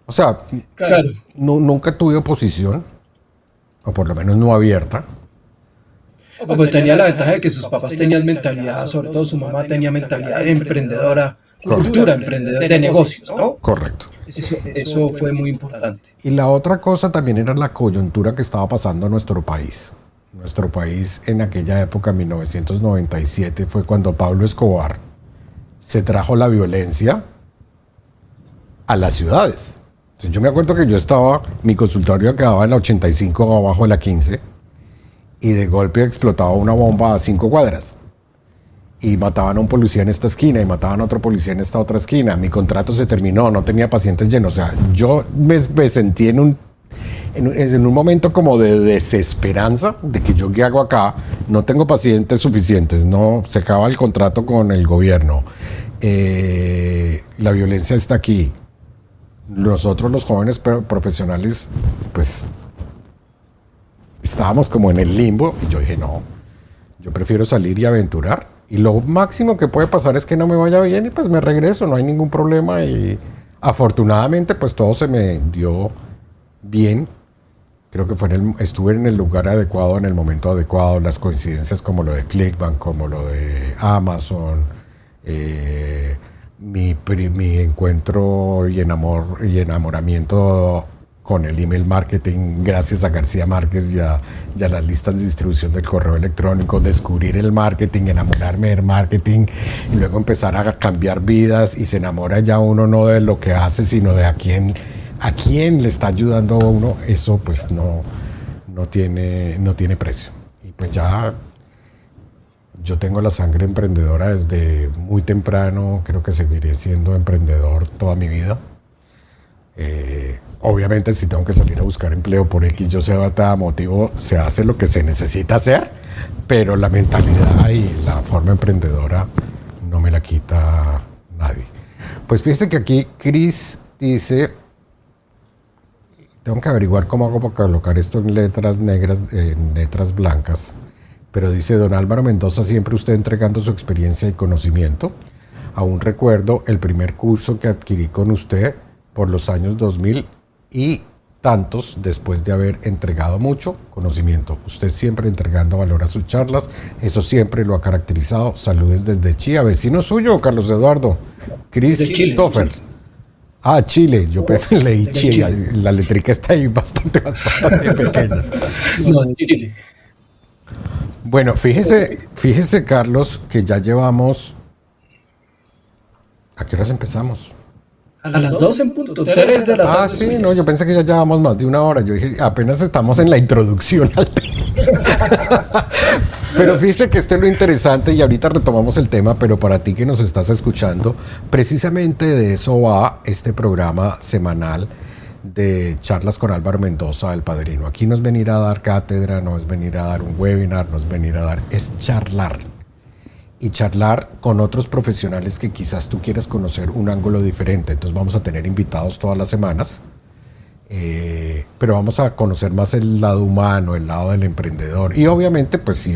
A: O sea,
B: claro.
A: Nunca tuve oposición, o por lo menos no abierta.
B: Pues tenía la ventaja de que sus papás tenían mentalidad, sobre todo su mamá tenía mentalidad emprendedora, cultura emprendedora, de negocios, ¿no?
A: Correcto.
B: Eso fue muy importante.
A: Y la otra cosa también era la coyuntura que estaba pasando en nuestro país. Nuestro país en aquella época, en 1997, fue cuando Pablo Escobar se trajo la violencia a las ciudades. Entonces, yo me acuerdo que mi consultorio quedaba en la 85 abajo de la 15, y de golpe explotaba una bomba a 5 cuadras. Y mataban a un policía en esta esquina y mataban a otro policía en esta otra esquina. Mi contrato se terminó, no tenía pacientes llenos. O sea, yo me sentí en un momento como de desesperanza, de que yo qué hago acá, no tengo pacientes suficientes, no se acaba el contrato con el gobierno, la violencia está aquí. Nosotros los jóvenes profesionales, pues estábamos como en el limbo y yo dije, no, yo prefiero salir y aventurar. Y lo máximo que puede pasar es que no me vaya bien y pues me regreso, no hay ningún problema. Y afortunadamente pues todo se me dio bien. Creo que estuve en el lugar adecuado, en el momento adecuado. Las coincidencias como lo de Clickbank, como lo de Amazon, mi encuentro y enamoramiento con el email marketing, gracias a García Márquez y a las listas de distribución del correo electrónico, descubrir el marketing, enamorarme del marketing y luego empezar a cambiar vidas, y se enamora ya uno no de lo que hace, sino de a quién le está ayudando a uno. Eso pues no tiene precio. Y pues ya yo tengo la sangre emprendedora desde muy temprano, creo que seguiré siendo emprendedor toda mi vida. Obviamente si tengo que salir a buscar empleo por X, yo Z motivo, se hace lo que se necesita hacer, pero la mentalidad y la forma emprendedora no me la quita nadie. Pues fíjese que aquí Chris dice, tengo que averiguar cómo hago para colocar esto en letras negras, en letras blancas, pero dice: don Álvaro Mendoza, siempre usted entregando su experiencia y conocimiento. Aún recuerdo el primer curso que adquirí con usted por los años 2000 y tantos, después de haber entregado mucho conocimiento. Usted siempre entregando valor a sus charlas, eso siempre lo ha caracterizado. Saludes desde Chía, vecino suyo, Carlos Eduardo. Christopher. Ah, Chile, yo leí Chile, la letrica está ahí bastante pequeña.
B: No, de Chile.
A: Bueno, fíjese Carlos, que ya llevamos... ¿A qué horas empezamos?
B: A las 12 en punto, 3 de la tarde.
A: Ah, sí, no, yo pensé que ya llevamos más de una hora. Yo dije, apenas estamos en la introducción al tema. Pero fíjese que esto es lo interesante y ahorita retomamos el tema, pero para ti que nos estás escuchando, precisamente de eso va este programa semanal de charlas con Álvaro Mendoza, el padrino. Aquí no es venir a dar cátedra, no es venir a dar un webinar, no es venir a dar, es charlar. Y charlar con otros profesionales que quizás tú quieras conocer un ángulo diferente. Entonces vamos a tener invitados todas las semanas, pero vamos a conocer más el lado humano, el lado del emprendedor. Y obviamente, pues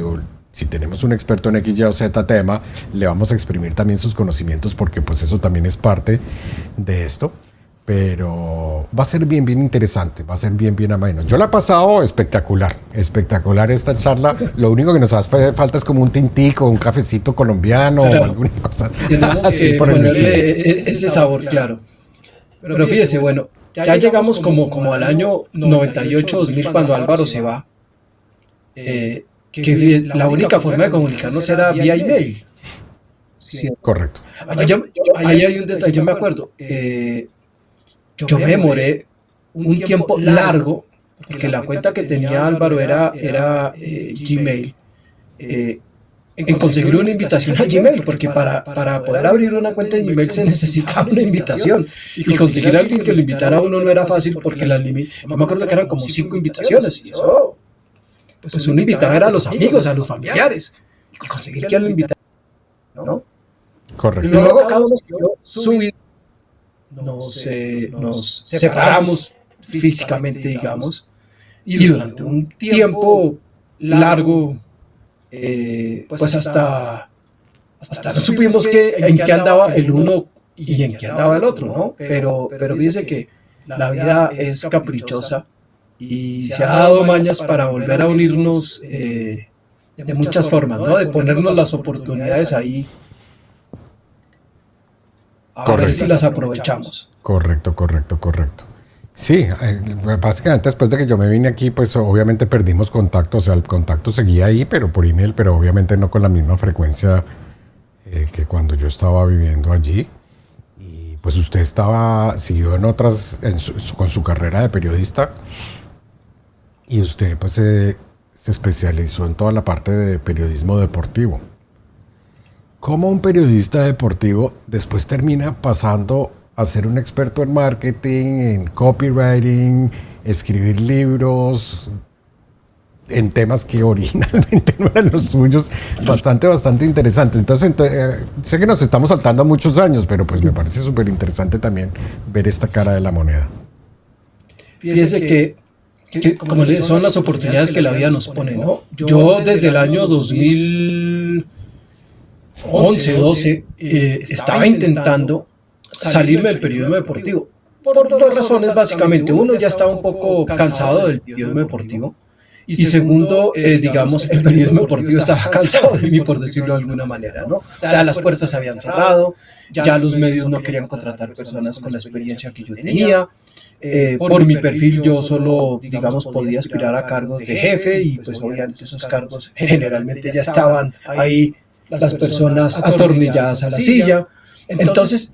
A: si tenemos un experto en X, Y o Z tema, le vamos a exprimir también sus conocimientos, porque pues eso también es parte de esto. Pero va a ser bien interesante, va a ser bien ameno. Yo la he pasado espectacular esta charla. Lo único que nos hace falta es como un tintico, un cafecito colombiano, claro, o alguna cosa
B: así por el estilo. Ese sabor, claro. Pero fíjese, bueno, ya llegamos como al año 98-2000 cuando Álvaro se va. Que la única forma de comunicarnos era vía email.
A: Sí. Correcto.
B: Ahí hay un detalle, yo me acuerdo. Yo me demoré un tiempo largo, porque la cuenta que tenía Álvaro era Gmail, en conseguir una invitación a Gmail, porque para poder abrir una cuenta de Gmail se necesitaba una invitación, y conseguir a alguien que lo invitara a uno no era fácil, porque yo me acuerdo que eran como 5 invitaciones, y eso, pues uno invitaba era a los amigos, a los familiares, y conseguir que lo invitara, ¿no?
A: Correcto.
B: Y luego cada uno escribió su vida. Nos separamos físicamente, digamos, y durante un tiempo largo, pues hasta no supimos en qué andaba el uno y en qué andaba el otro, ¿no? Pero fíjese que la vida es caprichosa y se ha dado mañas para volver a unirnos de muchas formas, ¿no? De ponernos las oportunidades ahí, a ver si las aprovechamos.
A: Correcto. Sí, básicamente después de que yo me vine aquí, pues obviamente perdimos contacto, o sea, el contacto seguía ahí, pero por email, pero obviamente no con la misma frecuencia que cuando yo estaba viviendo allí. Y pues usted siguió en otras, con su carrera de periodista, y usted pues se especializó en toda la parte de periodismo deportivo. ¿Cómo un periodista deportivo después termina pasando a ser un experto en marketing, en copywriting, escribir libros en temas que originalmente no eran los suyos, bastante interesante. Entonces, sé que nos estamos saltando a muchos años, pero pues me parece súper interesante también ver esta cara de la moneda.
B: Fíjese que como son las oportunidades que la vida nos pone, ¿no? Yo desde el año 2011-12 estaba intentando salirme del periodismo deportivo. Por dos razones, básicamente. Uno, ya estaba un poco cansado del periodismo deportivo. Y segundo, digamos, el periodismo deportivo estaba cansado de mí, por decirlo de alguna manera, ¿no? O sea, las puertas se habían cerrado, ya los medios no querían contratar personas con la experiencia que yo tenía. Por mi perfil yo solo, digamos, podía aspirar a cargos de jefe y pues obviamente esos cargos generalmente ya estaban ahí las personas atornilladas a la silla. Entonces,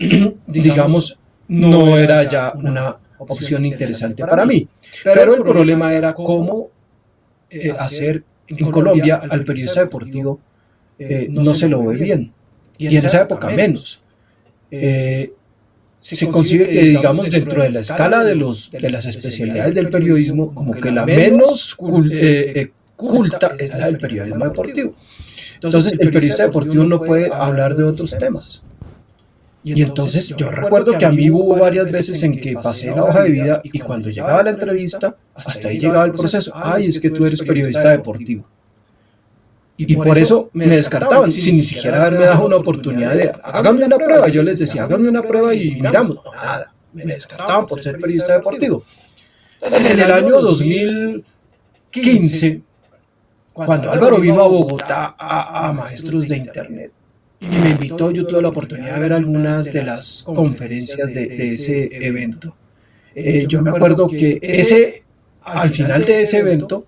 B: digamos, no era ya una opción interesante para mí. Pero el problema era cómo hacer en Colombia al periodista deportivo no se lo ve bien. Y en esa época menos. Se concibe que, digamos, dentro de la escala de las especialidades del periodismo, como que la menos culta es la del periodismo deportivo. Entonces, el periodista deportivo no puede hablar de otros temas. Y entonces yo recuerdo que a mí hubo varias veces en que pasé la hoja de vida y cuando llegaba la entrevista, hasta ahí llegaba el proceso. Ay, es que tú eres periodista deportivo. Y por eso me descartaban, sin ni siquiera haberme dado una oportunidad de háganme una prueba. Yo les decía, háganme una prueba y miramos. No, nada, me descartaban por ser periodista deportivo. Entonces, en el año 2015, cuando Álvaro vino a Bogotá a Maestros de Internet, y me invitó, yo tuve la oportunidad de ver algunas de las conferencias de ese evento. Yo me acuerdo que al final de ese evento,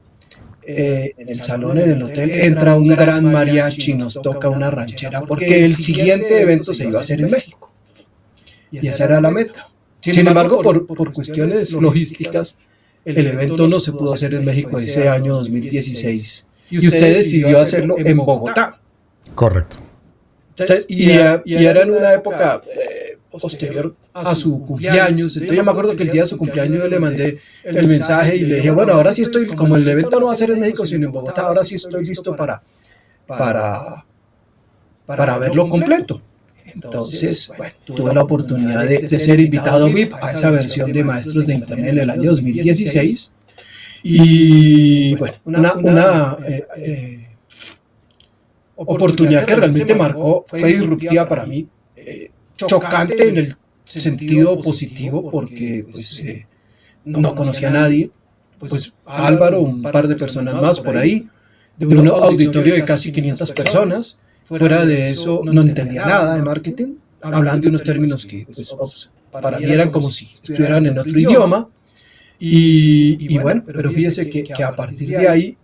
B: en el salón, en el hotel, entra un gran mariachi y nos toca una ranchera, porque el siguiente evento se iba a hacer en México. Y esa era la meta. Sin embargo, por cuestiones logísticas, el evento no se pudo hacer en México ese año 2016. Y usted decidió hacerlo en Bogotá.
A: Correcto.
B: Entonces, y era en una época posterior a su cumpleaños. Entonces yo me acuerdo que el día de su cumpleaños yo le mandé el mensaje y le dije, bueno, ahora sí estoy, como el evento no va a ser en México sino en Bogotá, ahora sí estoy listo para verlo completo. Entonces, bueno, tuve la oportunidad de ser invitado VIP a esa versión de Maestros de Internet en el año 2016. Y bueno, una oportunidad que realmente marcó, fue disruptiva para mí, chocante en el sentido positivo, porque pues, no conocía a nadie, pues Álvaro, un par de personas más por ahí, de un auditorio de casi 500 personas. Fuera de eso no entendía nada de marketing, hablando de unos términos que pues, para mí eran como si estuvieran en otro idioma. Y bueno, pero fíjese que a partir de ahí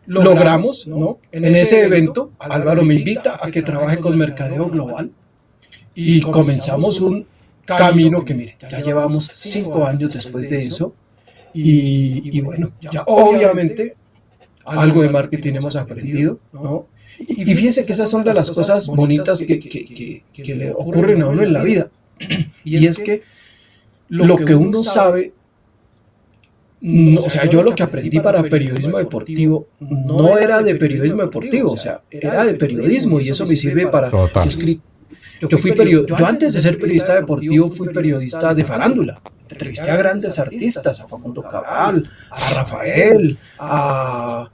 B: logramos, ¿no? En ese evento, Álvaro me invita a que trabaje con Mercadeo Global y comenzamos un camino que, mire, ya llevamos 5 años después de eso y bueno, ya obviamente algo de marketing hemos aprendido, ¿no? Y fíjense que esas son de las cosas bonitas que le ocurren a uno en la vida. Y es que lo que uno sabe, o sea, yo lo que aprendí para periodismo deportivo no era de periodismo deportivo, o sea, era de periodismo y eso me sirve para... Yo antes de ser periodista deportivo fui periodista de farándula. Entrevisté a grandes artistas, a Facundo Cabral, a Rafael, a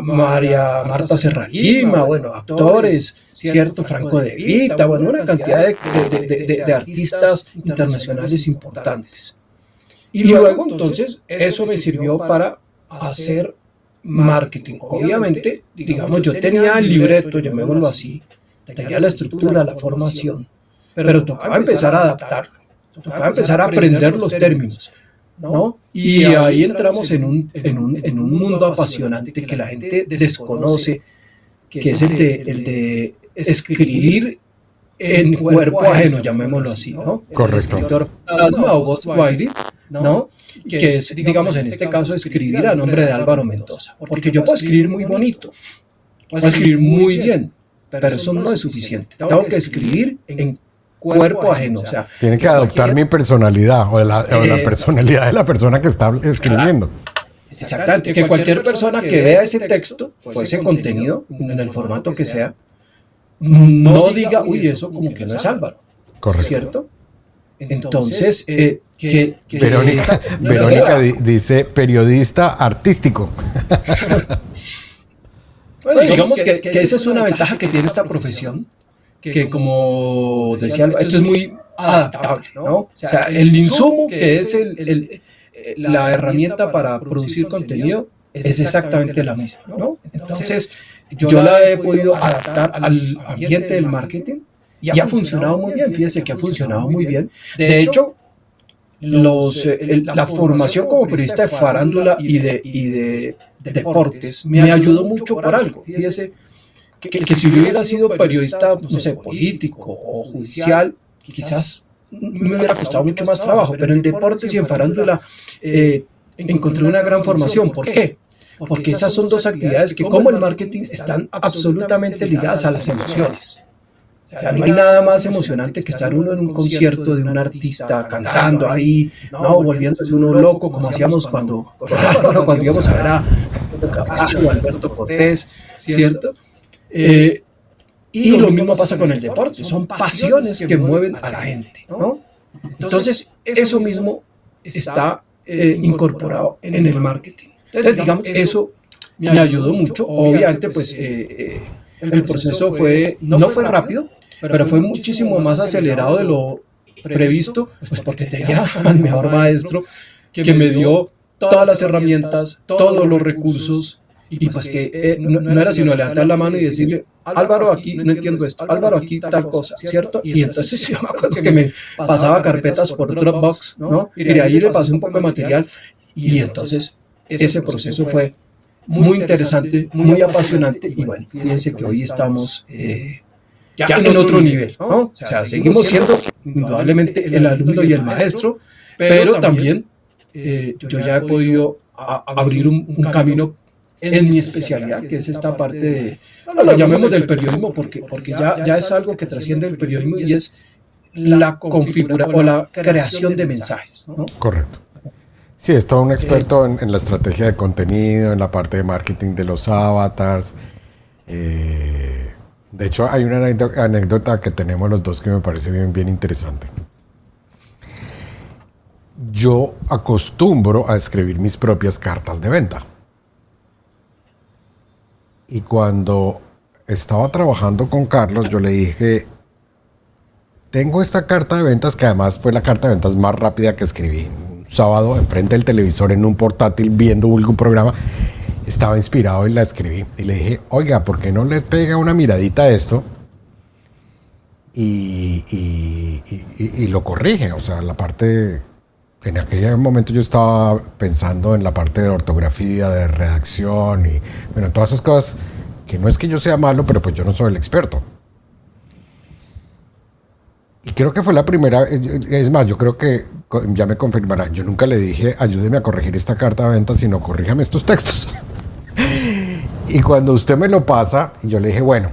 B: Marta Serralima, bueno, actores, cierto, Franco De Vita, bueno, una cantidad de artistas internacionales importantes. Y luego, entonces, eso me sirvió para hacer marketing. Obviamente, digamos, yo tenía el libreto, llamémoslo así, tenía la estructura, la formación, pero tocaba empezar a adaptarlo, tocaba empezar a aprender los términos, ¿no? Y ahí entramos en un mundo apasionante que la gente desconoce, que es el de escribir en cuerpo ajeno, llamémoslo así, ¿no?
A: Correcto.
B: El escritor plasma o ghostwriting, ¿no? Que es, digamos, en este caso, escribir a nombre de Álvaro Mendoza. Porque yo puedo escribir muy bonito, puedo escribir muy bien, pero eso no es suficiente. Tengo que escribir en cuerpo ajeno. O sea,
A: tiene que adoptar mi personalidad o la personalidad de la persona que está escribiendo.
B: Exactamente, que cualquier persona que vea ese texto o ese contenido, en el formato que sea, no diga, uy, eso como que no es Álvaro.
A: Correcto.
B: ¿Cierto? Entonces,
A: Verónica dice periodista artístico.
B: Bueno, digamos que esa es una ventaja que tiene esta profesión, que como decía, esto es muy adaptable, ¿no? O sea, el insumo que es la herramienta para producir contenido es exactamente la misma, ¿no? Entonces, yo la he podido adaptar al ambiente del marketing y ha funcionado muy bien. Fíjense que ha funcionado muy bien. De hecho, la formación como periodista de farándula y de deportes me ayudó mucho por algo. Fíjese que si yo hubiera sido periodista, no sé, político o judicial, quizás me hubiera costado mucho más trabajo, pero en deportes y en farándula encontré una gran formación. ¿Por qué? Porque esas son dos actividades que, como el marketing, están absolutamente ligadas a las emociones. O sea, no hay nada más emocionante que estar uno en un concierto de un artista cantando ahí, no, volviéndose uno loco, como hacíamos cuando íbamos a ver a Caballo, Alberto Cortés, ¿cierto? Y lo mismo pasa con el deporte, son pasiones que mueven a la gente, ¿no? Entonces, eso mismo está incorporado en el marketing. Entonces, digamos, eso me ayudó mucho. Obviamente, pues, el proceso no fue rápido, pero fue muchísimo más acelerado de lo previsto, pues porque tenía al mejor maestro que me dio todas las herramientas, todos los recursos, y pues que no era sino levantar la mano y decirle, Álvaro, aquí no entiendo esto, Álvaro, aquí tal cosa, ¿cierto? Y entonces yo me acuerdo que me pasaba carpetas por Dropbox, ¿no? Y de ahí le pasé un poco de material, y entonces ese proceso fue muy interesante, muy apasionante, y bueno, fíjense que hoy estamos ya en otro nivel, ¿no? O sea, seguimos siendo indudablemente el alumno y el maestro, pero también yo ya he podido abrir un camino en mi especialidad, que es esta parte de, lo llamemos del periodismo, porque ya es algo que trasciende el periodismo y es la configuración o la creación de mensajes, ¿no?
A: Correcto. Sí, es todo un experto en la estrategia de contenido, en la parte de marketing de los avatars. De hecho, hay una anécdota que tenemos los dos que me parece bien interesante. Yo acostumbro a escribir mis propias cartas de venta. Y cuando estaba trabajando con Carlos, yo le dije, tengo esta carta de ventas, que además fue la carta de ventas más rápida que escribí. Un sábado, enfrente del televisor, en un portátil, viendo algún programa. Estaba inspirado y la escribí. Y le dije, oiga, ¿por qué no le pega una miradita a esto? Y lo corrige. O sea, la parte... En aquel momento yo estaba pensando en la parte de ortografía, de redacción y, bueno, todas esas cosas que no es que yo sea malo, pero pues yo no soy el experto. Y creo que fue la primera, es más, yo creo que ya me confirmará, yo nunca le dije, ayúdeme a corregir esta carta de venta, sino corríjame estos textos. Y cuando usted me lo pasa, yo le dije, bueno,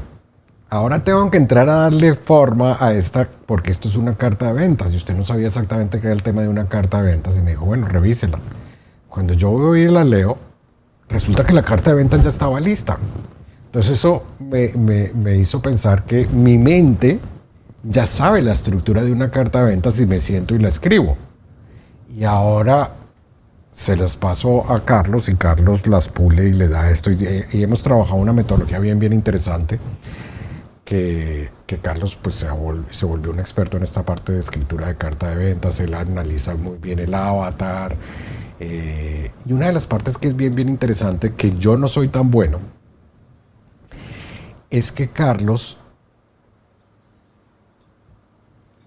A: ahora tengo que entrar a darle forma a esta, porque esto es una carta de ventas, y usted no sabía exactamente qué era el tema de una carta de ventas, y me dijo, bueno, revísela. Cuando yo voy y la leo, resulta que la carta de ventas ya estaba lista. Entonces eso me hizo pensar que mi mente ya sabe la estructura de una carta de ventas y me siento y la escribo. Y ahora se las paso a Carlos y Carlos las pule y le da esto. Y hemos trabajado una metodología bien interesante que Carlos pues se volvió un experto en esta parte de escritura de carta de ventas. Él analiza muy bien el avatar. Y una de las partes que es bien interesante, que yo no soy tan bueno, es que Carlos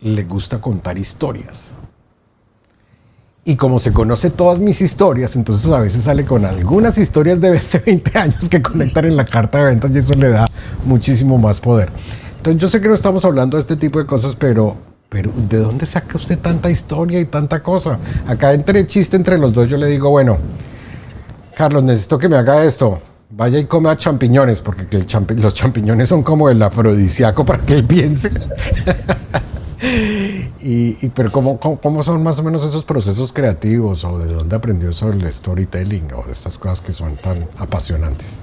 A: le gusta contar historias. Y como se conoce todas mis historias, entonces a veces sale con algunas historias de 20 años que conectan en la carta de ventas y eso le da muchísimo más poder. Entonces yo sé que no estamos hablando de este tipo de cosas, pero ¿de dónde saca usted tanta historia y tanta cosa? Acá entre chiste entre los dos yo le digo, bueno, Carlos, necesito que me haga esto. Vaya y coma champiñones, porque los champiñones son como el afrodisíaco para que él piense. Pero ¿cómo son más o menos esos procesos creativos o de dónde aprendió sobre el storytelling o de estas cosas que son tan apasionantes?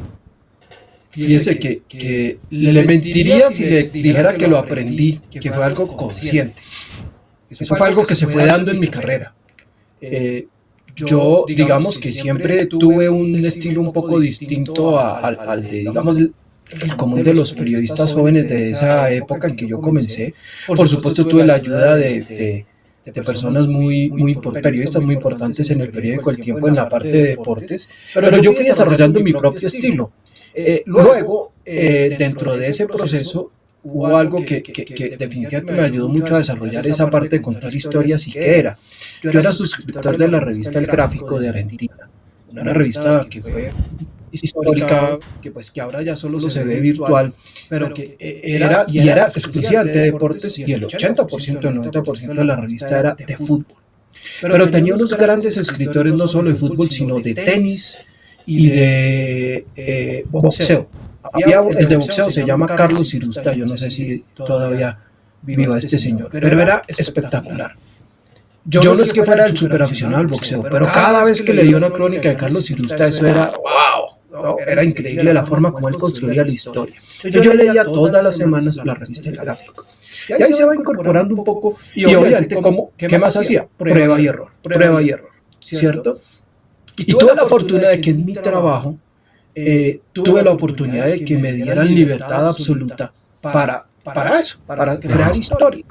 B: Fíjese que le mentiría si le dijera que lo aprendí, que fue algo consciente. Eso fue algo que se fue dando en mi carrera. Yo, digamos que siempre tuve un estilo un poco distinto al de, digamos, el común de los periodistas jóvenes de esa época en que yo comencé. Por supuesto, tuve la ayuda de personas periodistas muy importantes en el periódico El Tiempo en la parte de deportes, pero yo fui desarrollando mi propio estilo. Luego, dentro de ese proceso, hubo algo que definitivamente me ayudó mucho a desarrollar esa parte de contar historias. ¿Y qué era? Yo era suscriptor de la revista El Gráfico de Argentina, una revista que fue histórica, que ahora ya solo se ve virtual, pero que era exclusiva de deportes, y el 80%, el 90% de la revista era de fútbol. Pero tenía unos grandes escritores no solo de fútbol, sino de tenis y de boxeo. El de boxeo se llama Carlos Irusta, yo no sé si todavía viva este señor, pero era espectacular. Yo no es que fuera el superaficionado al boxeo, pero cada vez que leía una crónica de Carlos Irusta, eso era wow, no, era increíble la forma como él construía la historia. Yo leía todas las semanas la revista El Gráfico. Y ahí se va incorporando un poco, y obviamente, ¿qué más hacía? Prueba y error, ¿cierto? Y tuve la fortuna de que en mi trabajo tuve la oportunidad de que me dieran libertad absoluta para eso, para crear historia.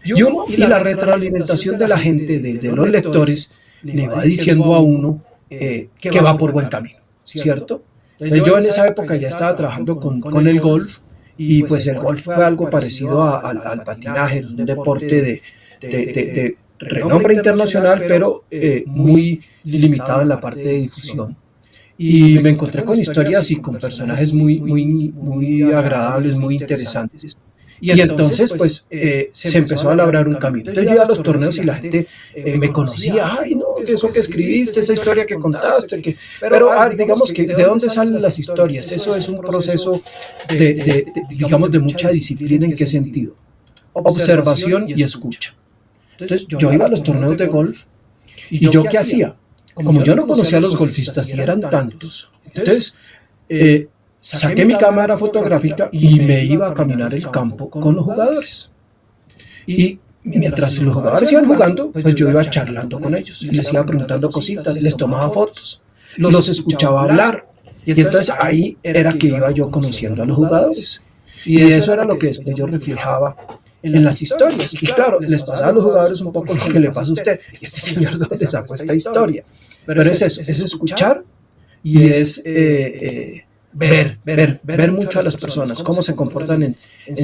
B: Y la retroalimentación de la gente, de los lectores, le va diciendo a uno que va por buen camino, ¿cierto? Entonces yo en esa época ya estaba trabajando con el golf, y pues el golf fue algo parecido al patinaje, un deporte de renombre internacional, pero muy limitado en la parte de difusión. Y me encontré con historias y con personajes muy agradables, muy interesantes. Y entonces, pues, se empezó a labrar un camino. Entonces yo iba a los torneos y la gente me conocía. Ay, no, eso que escribiste, esa historia que contaste. Pero digamos que, ¿de dónde salen las historias? Eso es un proceso, digamos, de mucha disciplina. ¿En qué sentido? Observación y escucha. Entonces yo iba a los torneos de golf, y ¿yo qué hacía? Como yo no conocía a los golfistas y eran tantos, entonces saqué mi cámara fotográfica y me iba a caminar el campo con los jugadores. Y mientras los jugadores iban jugando, pues yo iba charlando con ellos, les iba preguntando cositas, les tomaba fotos, los escuchaba hablar. Y entonces ahí era que iba yo conociendo a los jugadores. Y eso era lo que después yo reflejaba en las historias. Y claro, les pasaba a los jugadores un poco lo que le pasa a usted. Este señor, ¿dónde sacó esta historia? Pero es eso, es escuchar, y es ver mucho a las personas, cómo se comportan en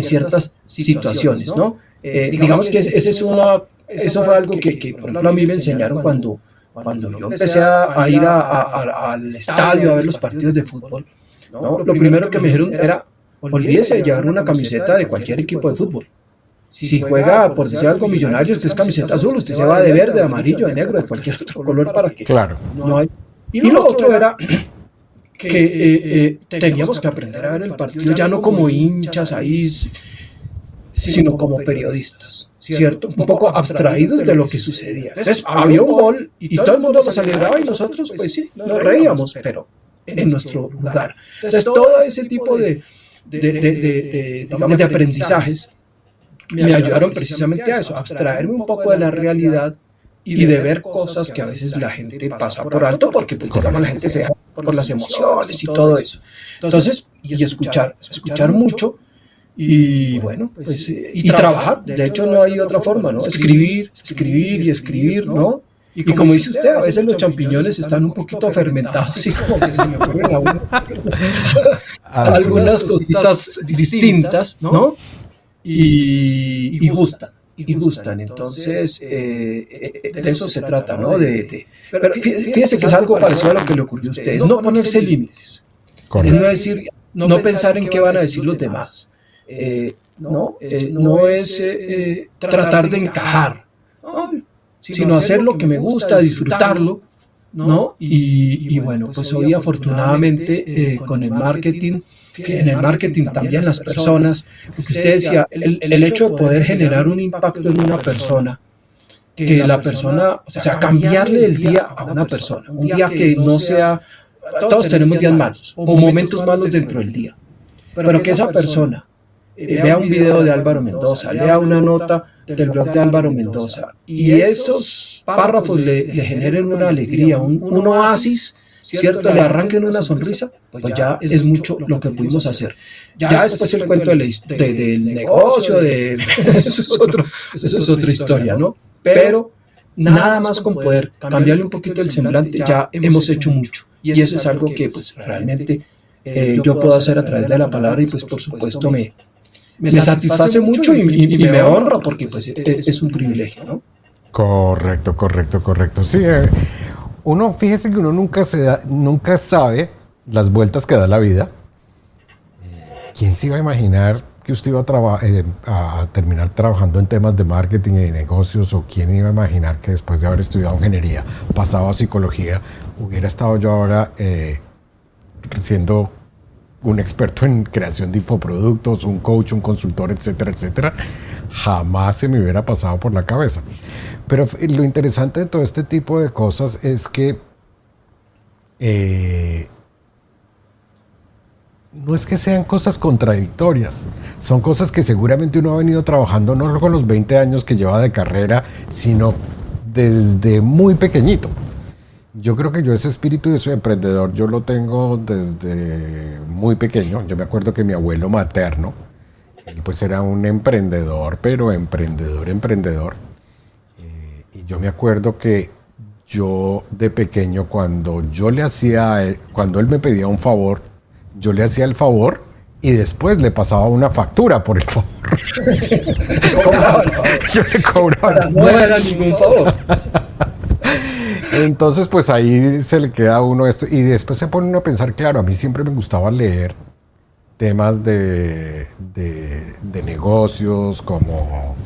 B: ciertas situaciones, ¿no? Digamos que eso fue algo que, por ejemplo, a mí me enseñaron cuando yo empecé a ir al estadio a ver los partidos de fútbol, ¿no? Lo primero que me dijeron era: olvídese de llevar una camiseta de cualquier equipo de fútbol. Si juega, por decir algo, Millonarios, que es camiseta azul, usted se va de verde, de amarillo, de negro, de cualquier otro color, para que no hay. Y lo otro era que teníamos que aprender a ver el partido ya no como hinchas ahí, sino como periodistas, ¿cierto? Un poco abstraídos de lo que sucedía. Entonces había un gol y todo el mundo nos celebraba, y nosotros pues sí, nos reíamos, pero en nuestro lugar. Entonces todo ese tipo digamos, de aprendizajes me ayudaron precisamente a eso, a abstraerme un poco de la realidad y de ver cosas que a veces la gente pasa por alto, porque pues, digamos, la gente se deja por las emociones y todo eso. Entonces, y escuchar mucho, y bueno, pues, y trabajar. De hecho, no hay otra forma, ¿no? Escribir y escribir, ¿no? Y como dice usted, a veces los champiñones están un poquito fermentados, así como que se me ocurren a uno algunas cositas distintas, ¿no? Y gustan. Entonces, de eso se trata, ¿no? Pero fíjese que es algo parecido a lo que le ocurrió a ustedes, no ponerse límites. Es no decir, no pensar en qué van a decir los demás. No es tratar de encajar, ¿no? Sino hacer lo que me gusta, disfrutarlo, ¿no? Y bueno, pues hoy afortunadamente con el marketing que en el marketing también las personas, lo que usted decía, el hecho de poder generar un impacto en una persona, que la persona, o sea, cambiarle el día a una persona, un día que no sea, todos tenemos días malos o momentos malos dentro del día, pero que esa persona vea un video de Álvaro Mendoza, lea una nota del blog de Álvaro Mendoza y esos párrafos le generen una alegría, un oasis, ¿cierto? Le arranquen una sonrisa, pues ya es mucho lo que pudimos hacer. Ya después el cuento del negocio, eso es otra historia, ¿no? Pero nada más con poder cambiarle un poquito el semblante, ya hemos hecho mucho. Y eso es algo que pues realmente yo puedo hacer a través de la palabra y pues por supuesto me satisface mucho y me honra porque pues es un privilegio, ¿no?
A: Correcto. Sí, fíjese que uno nunca sabe las vueltas que da la vida. ¿Quién se iba a imaginar que usted iba a terminar trabajando en temas de marketing y de negocios? ¿O quién iba a imaginar que después de haber estudiado ingeniería, pasado a psicología, hubiera estado yo ahora siendo un experto en creación de infoproductos, un coach, un consultor, etcétera, etcétera? Jamás se me hubiera pasado por la cabeza. Pero lo interesante de todo este tipo de cosas es que no es que sean cosas contradictorias, son cosas que seguramente uno ha venido trabajando no solo con los 20 años que lleva de carrera, sino desde muy pequeñito. Yo creo que yo ese espíritu de emprendedor, yo lo tengo desde muy pequeño. Yo me acuerdo que mi abuelo materno, él pues era un emprendedor, pero emprendedor. Y yo me acuerdo que yo de pequeño, cuando él me pedía un favor, yo le hacía el favor y después le pasaba una factura por el favor. Yo le cobraba.
B: No era ningún favor.
A: Entonces, pues ahí se le queda a uno esto. Y después se pone uno a pensar, claro, a mí siempre me gustaba leer temas de negocios, como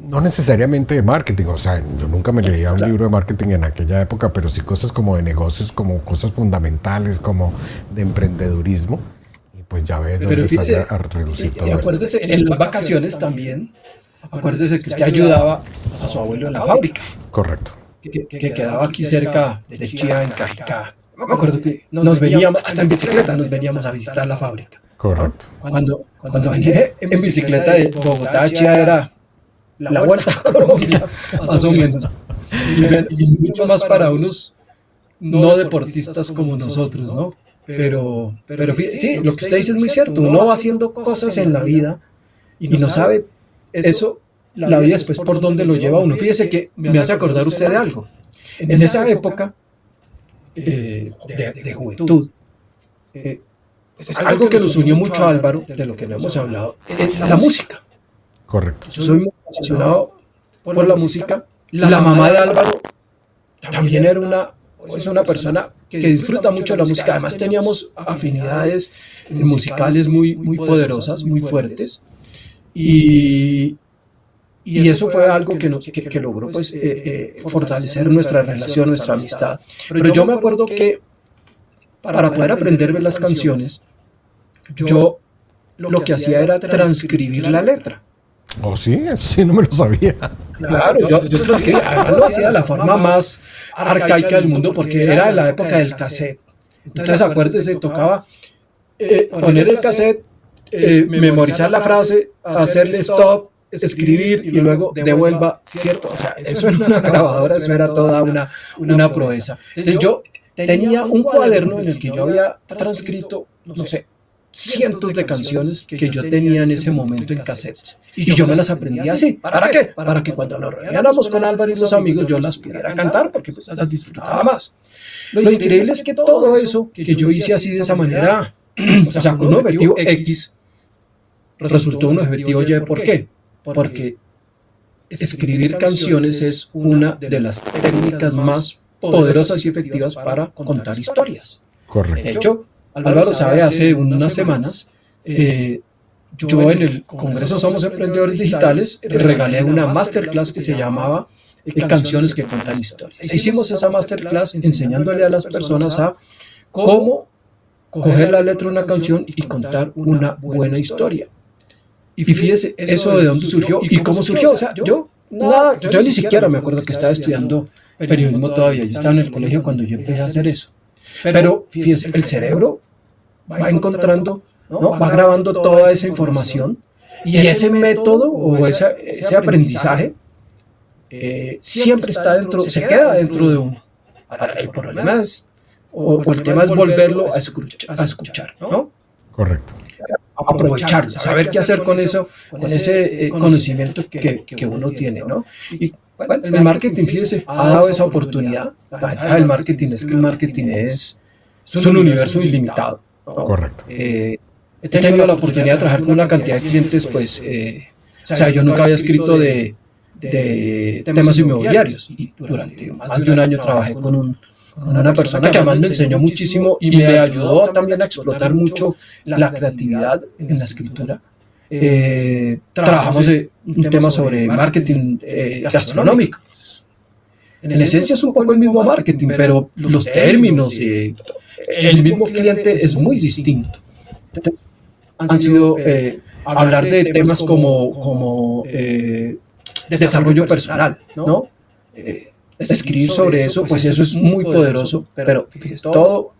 A: no necesariamente de marketing. O sea, yo nunca me leía un libro de marketing en aquella época, pero sí cosas como de negocios, como cosas fundamentales, como de emprendedurismo. Y pues ya ve dónde sale a reducir todo esto.
B: Acuérdese, en las vacaciones también, acuérdese que usted ayudaba a su abuelo en la fábrica.
A: Correcto.
B: Que quedaba aquí cerca de Chía, en Cajicá. Me acuerdo que nos veníamos, hasta en bicicleta nos veníamos a visitar la fábrica.
A: Correcto.
B: Cuando venía en bicicleta de Bogotá a Chía era la vuelta a Colombia, más o menos. Y mucho más para unos no deportistas como nosotros, ¿no? Pero sí, lo que usted dice es muy cierto. Uno va haciendo cosas en la vida y no sabe eso. La vida después por dónde lo lleva uno. Fíjese que me hace acordar usted de algo. En esa época de juventud, algo que nos unió mucho a Álvaro, de lo que no hemos hablado, es la música.
A: Correcto.
B: Yo soy muy apasionado por la música. La mamá de Álvaro también era una persona que disfruta mucho de la música. Además teníamos afinidades musicales muy poderosas, muy fuertes. Y eso fue algo que logró pues, fortalecer nuestra relación, nuestra amistad. Pero yo me acuerdo que para poder aprenderme las canciones, yo lo que hacía era transcribir la letra.
A: ¿Oh, sí? Eso sí no me lo sabía.
B: Claro, yo transcribía. Además lo hacía de la forma más arcaica del mundo porque era de la época del cassette. Entonces acuérdese, tocaba poner el cassette, memorizar la frase, hacerle stop, escribir y luego devuelva, ¿cierto? O sea, eso en una grabadora, eso era toda una proeza. Entonces yo tenía un cuaderno en el que yo había transcrito, no sé, cientos de canciones que yo tenía en ese momento en cassettes. Y yo me las aprendía así. ¿Para qué? Para que cuando nos reunáramos con Álvaro y los amigos yo las pudiera cantar porque pues, las disfrutaba más. Lo increíble es que todo eso que yo hice así de esa manera, o sea, con un objetivo X, resultó un objetivo Y. ¿Por qué? Porque escribir canciones es una de las técnicas más poderosas y efectivas para contar historias.
A: Correcto.
B: De hecho, Álvaro sabe, hace unas semanas, yo en el Congreso Somos Emprendedores Digitales regalé una masterclass que se llamaba Canciones que cuentan historias. Hicimos esa masterclass enseñándole a las personas a cómo coger la letra de una canción y contar una buena historia. Y fíjese, eso de dónde surgió y cómo surgió. O sea, yo ni siquiera me acuerdo que estaba estudiando periodismo todavía. Yo estaba en el colegio cuando yo empecé a hacer eso. Pero fíjese, el cerebro va encontrando, ¿no? Va grabando toda esa información y ese método o ese aprendizaje siempre está dentro, se queda dentro de uno. Ahora, el problema es, o el tema es volverlo a escuchar, ¿no?
A: Correcto.
B: Aprovecharlo, saber qué hacer con eso, con ese conocimiento que uno tiene, ¿no? Y bueno, el marketing, fíjese, ha dado esa oportunidad. La ventaja del marketing es que el marketing es un universo ilimitado, ¿no?
A: Correcto.
B: He tenido la oportunidad de trabajar con una cantidad de clientes, pues, o sea, yo nunca había escrito de temas inmobiliarios y durante más de un año trabajé con una persona que además me enseñó muchísimo y me ayudó también a explotar mucho la creatividad en la escritura. Trabajamos un tema sobre marketing gastronómico. En esencia es un poco el mismo marketing, pero los términos, el mismo cliente es muy distinto. Entonces, han sido hablar de temas como desarrollo personal, ¿no? Escribir sobre eso, pues eso es muy poderoso, pero fíjese, todo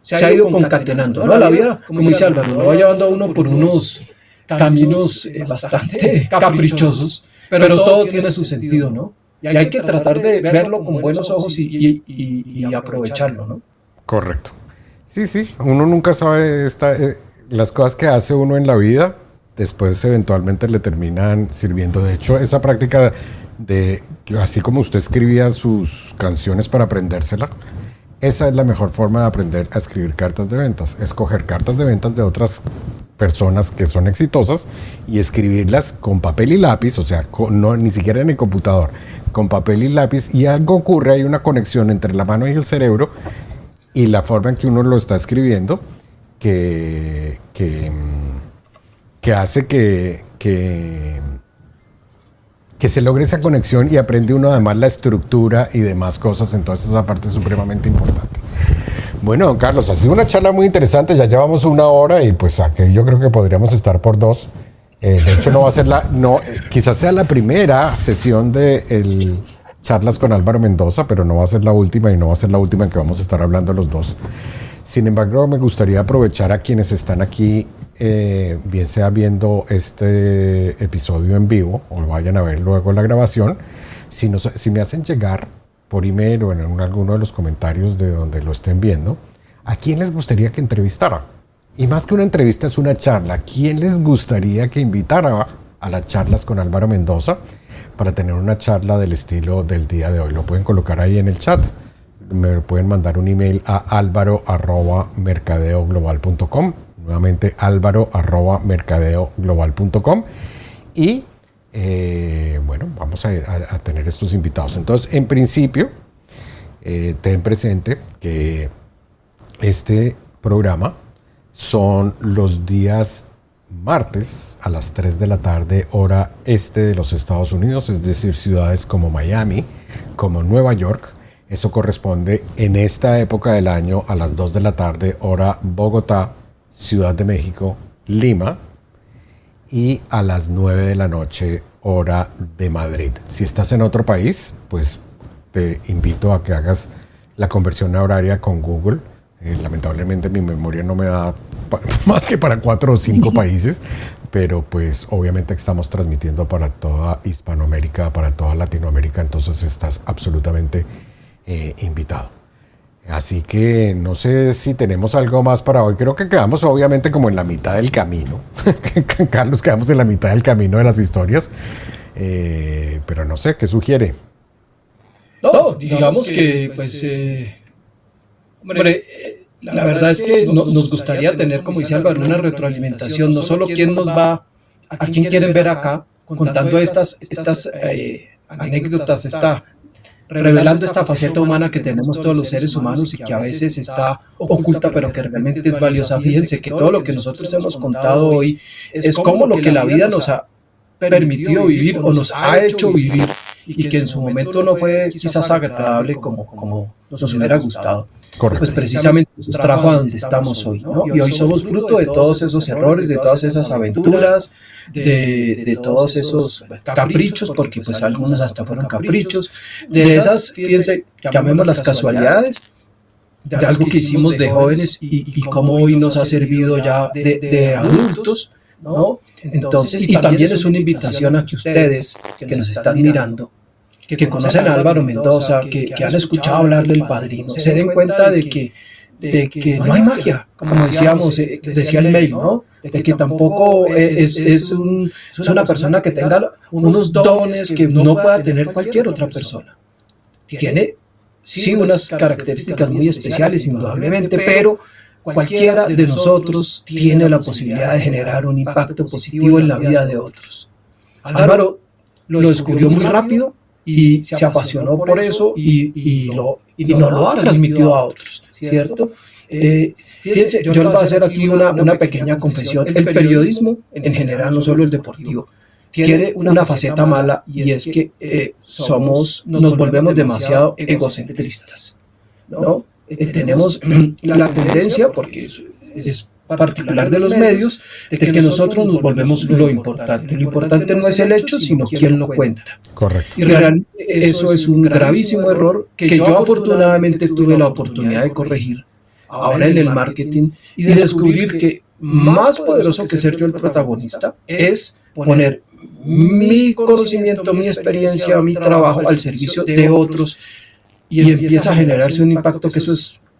B: se ha ido concatenando, ¿no? La vida, como dice Álvaro, lo va llevando a uno por unos caminos bastante caprichosos, pero todo tiene su sentido, ¿no? Y hay que tratar de verlo con buenos ojos y aprovecharlo, ¿no?
A: Correcto. Sí, uno nunca sabe las cosas que hace uno en la vida, después eventualmente le terminan sirviendo. De hecho, esa práctica de así como usted escribía sus canciones para aprendérsela, esa es la mejor forma de aprender a escribir cartas de ventas, escoger cartas de ventas de otras personas que son exitosas y escribirlas con papel y lápiz, o sea, ni siquiera en el computador, con papel y lápiz, y algo ocurre, hay una conexión entre la mano y el cerebro y la forma en que uno lo está escribiendo que hace que se logre esa conexión y aprende uno además la estructura y demás cosas. Entonces esa parte es supremamente importante. Bueno, don Carlos, ha sido una charla muy interesante. Ya llevamos 1 hora y pues aquí yo creo que podríamos estar por 2. De hecho no va a ser quizás sea la primera sesión de charlas con Álvaro Mendoza, pero no va a ser la última y no va a ser la última en que vamos a estar hablando los dos. Sin embargo, me gustaría aprovechar a quienes están aquí, bien sea viendo este episodio en vivo o lo vayan a ver luego en la grabación, si me hacen llegar por email o en alguno de los comentarios de donde lo estén viendo, ¿a quién les gustaría que entrevistara? Y más que una entrevista es una charla. ¿Quién les gustaría que invitara a las charlas con Álvaro Mendoza para tener una charla del estilo del día de hoy? Lo pueden colocar ahí en el chat. Me pueden mandar un email a alvaro@mercadeoglobal.com. Nuevamente alvaro@mercadeoglobal.com. Y bueno, vamos a tener estos invitados. Entonces, en principio, ten presente que este programa son los días martes a las 3 de la tarde, hora este de los Estados Unidos, es decir, ciudades como Miami, como Nueva York. Eso corresponde en esta época del año a las 2 de la tarde, hora Bogotá, Ciudad de México, Lima, y a las 9 de la noche, hora de Madrid. Si estás en otro país, pues te invito a que hagas la conversión horaria con Google. Lamentablemente mi memoria no me da más que para 4 o 5 países, pero pues obviamente estamos transmitiendo para toda Hispanoamérica, para toda Latinoamérica, entonces estás absolutamente invitado. Así que no sé si tenemos algo más para hoy. Creo que quedamos obviamente como en la mitad del camino. Carlos, quedamos en la mitad del camino de las historias. Pero no sé, ¿qué sugiere?
B: No, digamos que pues... hombre, la verdad es que nos gustaría tener, como dice Álvaro, una retroalimentación. No solo quién nos va, a quién quieren ver acá, contando estas anécdotas, revelando esta faceta humana que tenemos todos los seres humanos y que a veces está oculta, pero que realmente es valiosa. Fíjense que todo lo que nosotros hemos contado hoy es como lo que la vida nos ha permitido vivir o nos ha hecho vivir y que en su momento no fue quizás agradable como nos hubiera gustado. pues precisamente nos trajo a donde estamos hoy, ¿no? Y hoy somos fruto de todos esos errores, de todas esas aventuras, de todos esos caprichos, porque pues algunos hasta fueron caprichos, de esas, fíjense, llamémoslas casualidades, de algo que hicimos de jóvenes y cómo hoy nos ha servido ya de adultos, ¿no? Entonces, y también es una invitación a que ustedes que nos están mirando, que conocen a Álvaro Mendoza, que han escuchado hablar del Padrino, se den cuenta de que no hay magia, como decíamos, decía el mail, ¿no? De que tampoco es una persona que tenga unos dones que no pueda tener cualquier otra persona. Tiene, sí, unas características muy especiales, indudablemente, pero cualquiera de nosotros tiene la posibilidad de generar un impacto positivo en la vida de otros. Álvaro lo descubrió muy rápido y se apasionó por eso y nos lo ha transmitido a otros, ¿cierto? Fíjense, yo les voy a hacer aquí una pequeña confesión. El periodismo, en general, no solo el deportivo, tiene una faceta mala y es que nos volvemos demasiado egocentristas, ¿no? Tenemos la tendencia, porque es particular de los medios, de que nosotros nos volvemos lo importante. Lo importante no es el hecho, sino quién lo cuenta.
A: Correcto.
B: Y realmente eso es un gravísimo error que yo afortunadamente tuve la oportunidad de corregir ahora en el marketing y de descubrir que más poderoso que ser yo el protagonista es poner mi conocimiento, mi experiencia, mi trabajo al servicio de otros y empieza a generarse un impacto que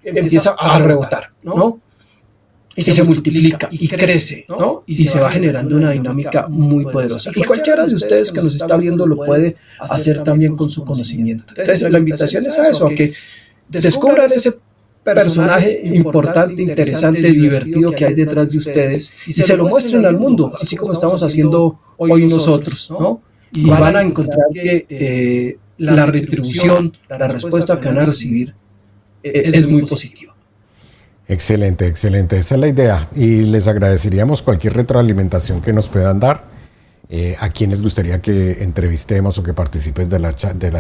B: empieza a rebotar, ¿no? Y se multiplica y crece, ¿no? Y se va generando una dinámica muy poderosa. Y cualquiera de ustedes que nos está viendo lo puede hacer también con su conocimiento. Entonces, la invitación es a eso, a que descubran ese personaje importante, interesante, divertido que hay detrás de ustedes y se lo muestren al mundo, así como estamos haciendo hoy nosotros, ¿no? Y van a encontrar que la retribución, la respuesta que van a recibir es muy positiva.
A: Excelente, excelente. Esa es la idea. Y les agradeceríamos cualquier retroalimentación que nos puedan dar. A quienes gustaría que entrevistemos o que participes de las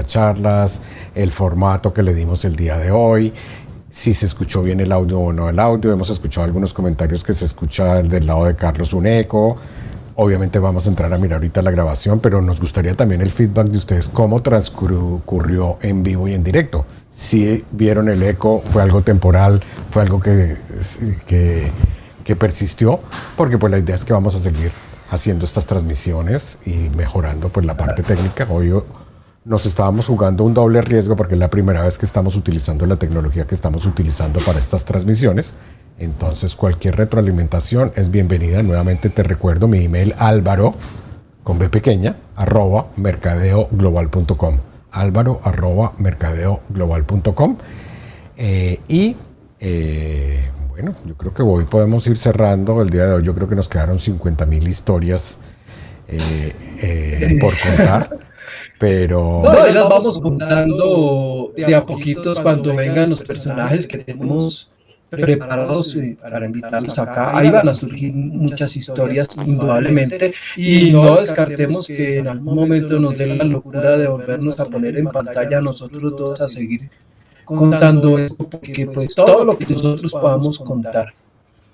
A: charlas, el formato que le dimos el día de hoy, si se escuchó bien el audio o no el audio. Hemos escuchado algunos comentarios que se escucha del lado de Carlos un eco. Obviamente vamos a entrar a mirar ahorita la grabación, pero nos gustaría también el feedback de ustedes, cómo transcurrió en vivo y en directo. Si vieron el eco, fue algo temporal, fue algo que persistió, porque pues la idea es que vamos a seguir haciendo estas transmisiones y mejorando pues la parte técnica. Hoy nos estábamos jugando un doble riesgo porque es la primera vez que estamos utilizando la tecnología que estamos utilizando para estas transmisiones. Entonces cualquier retroalimentación es bienvenida. Nuevamente te recuerdo mi email álvaro con b pequeña @mercadeoglobal.com, álvaro@mercadeoglobal.com. Bueno, yo creo que hoy podemos ir cerrando el día de hoy. Yo creo que nos quedaron 50,000 historias por contar. Pero
B: no, las vamos contando de a poquitos cuando vengan los personajes que tenemos preparados para invitarlos acá. Ahí van a surgir muchas historias, indudablemente, y no descartemos que en algún momento nos dé la locura de volvernos a poner en pantalla nosotros dos a seguir contando esto, porque pues todo lo que nosotros podamos contar,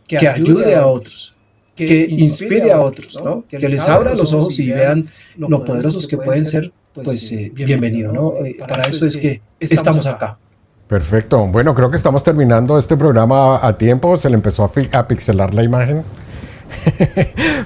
B: que ayude a otros, que inspire a otros, ¿no? Que les abra los ojos y vean lo poderosos que pueden ser, pues bienvenido, ¿no? Para eso es que estamos acá.
A: Perfecto. Bueno, creo que estamos terminando este programa a tiempo. Se le empezó a pixelar la imagen.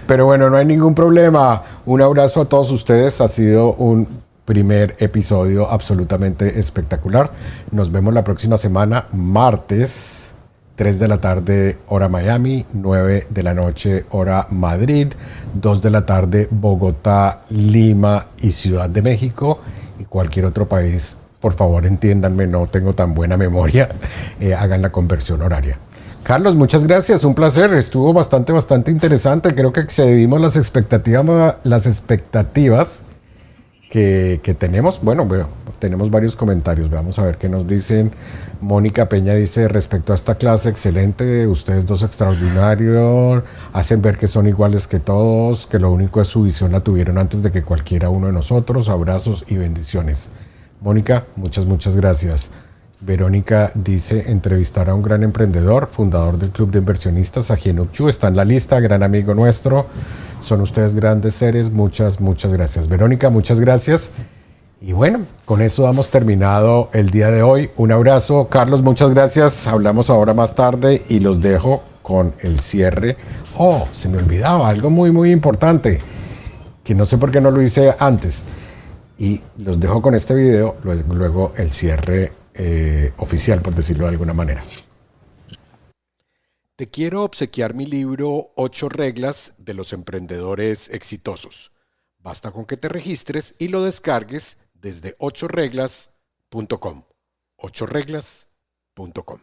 A: Pero bueno, no hay ningún problema. Un abrazo a todos ustedes. Ha sido un primer episodio absolutamente espectacular. Nos vemos la próxima semana, martes, 3 de la tarde, hora Miami, 9 de la noche, hora Madrid, 2 de la tarde, Bogotá, Lima y Ciudad de México y cualquier otro país. Por favor, entiéndanme, no tengo tan buena memoria. Hagan la conversión horaria. Carlos, muchas gracias. Un placer. Estuvo bastante interesante. Creo que excedimos las expectativas que tenemos. Bueno, tenemos varios comentarios. Vamos a ver qué nos dicen. Mónica Peña dice, respecto a esta clase, excelente. Ustedes dos extraordinarios. Hacen ver que son iguales que todos, que lo único es su visión la tuvieron antes de que cualquiera uno de nosotros. Abrazos y bendiciones. Mónica, muchas gracias. Verónica dice entrevistar a un gran emprendedor, fundador del Club de Inversionistas, Ajienuk Chu, está en la lista, gran amigo nuestro. Son ustedes grandes seres, muchas gracias. Verónica, muchas gracias. Y bueno, con eso damos terminado el día de hoy. Un abrazo. Carlos, muchas gracias. Hablamos ahora más tarde y los dejo con el cierre. Oh, se me olvidaba algo muy importante, que no sé por qué no lo hice antes. Y los dejo con este video, luego el cierre oficial, por decirlo de alguna manera. Te quiero obsequiar mi libro 8 reglas de los emprendedores exitosos. Basta con que te registres y lo descargues desde 8reglas.com. 8reglas.com.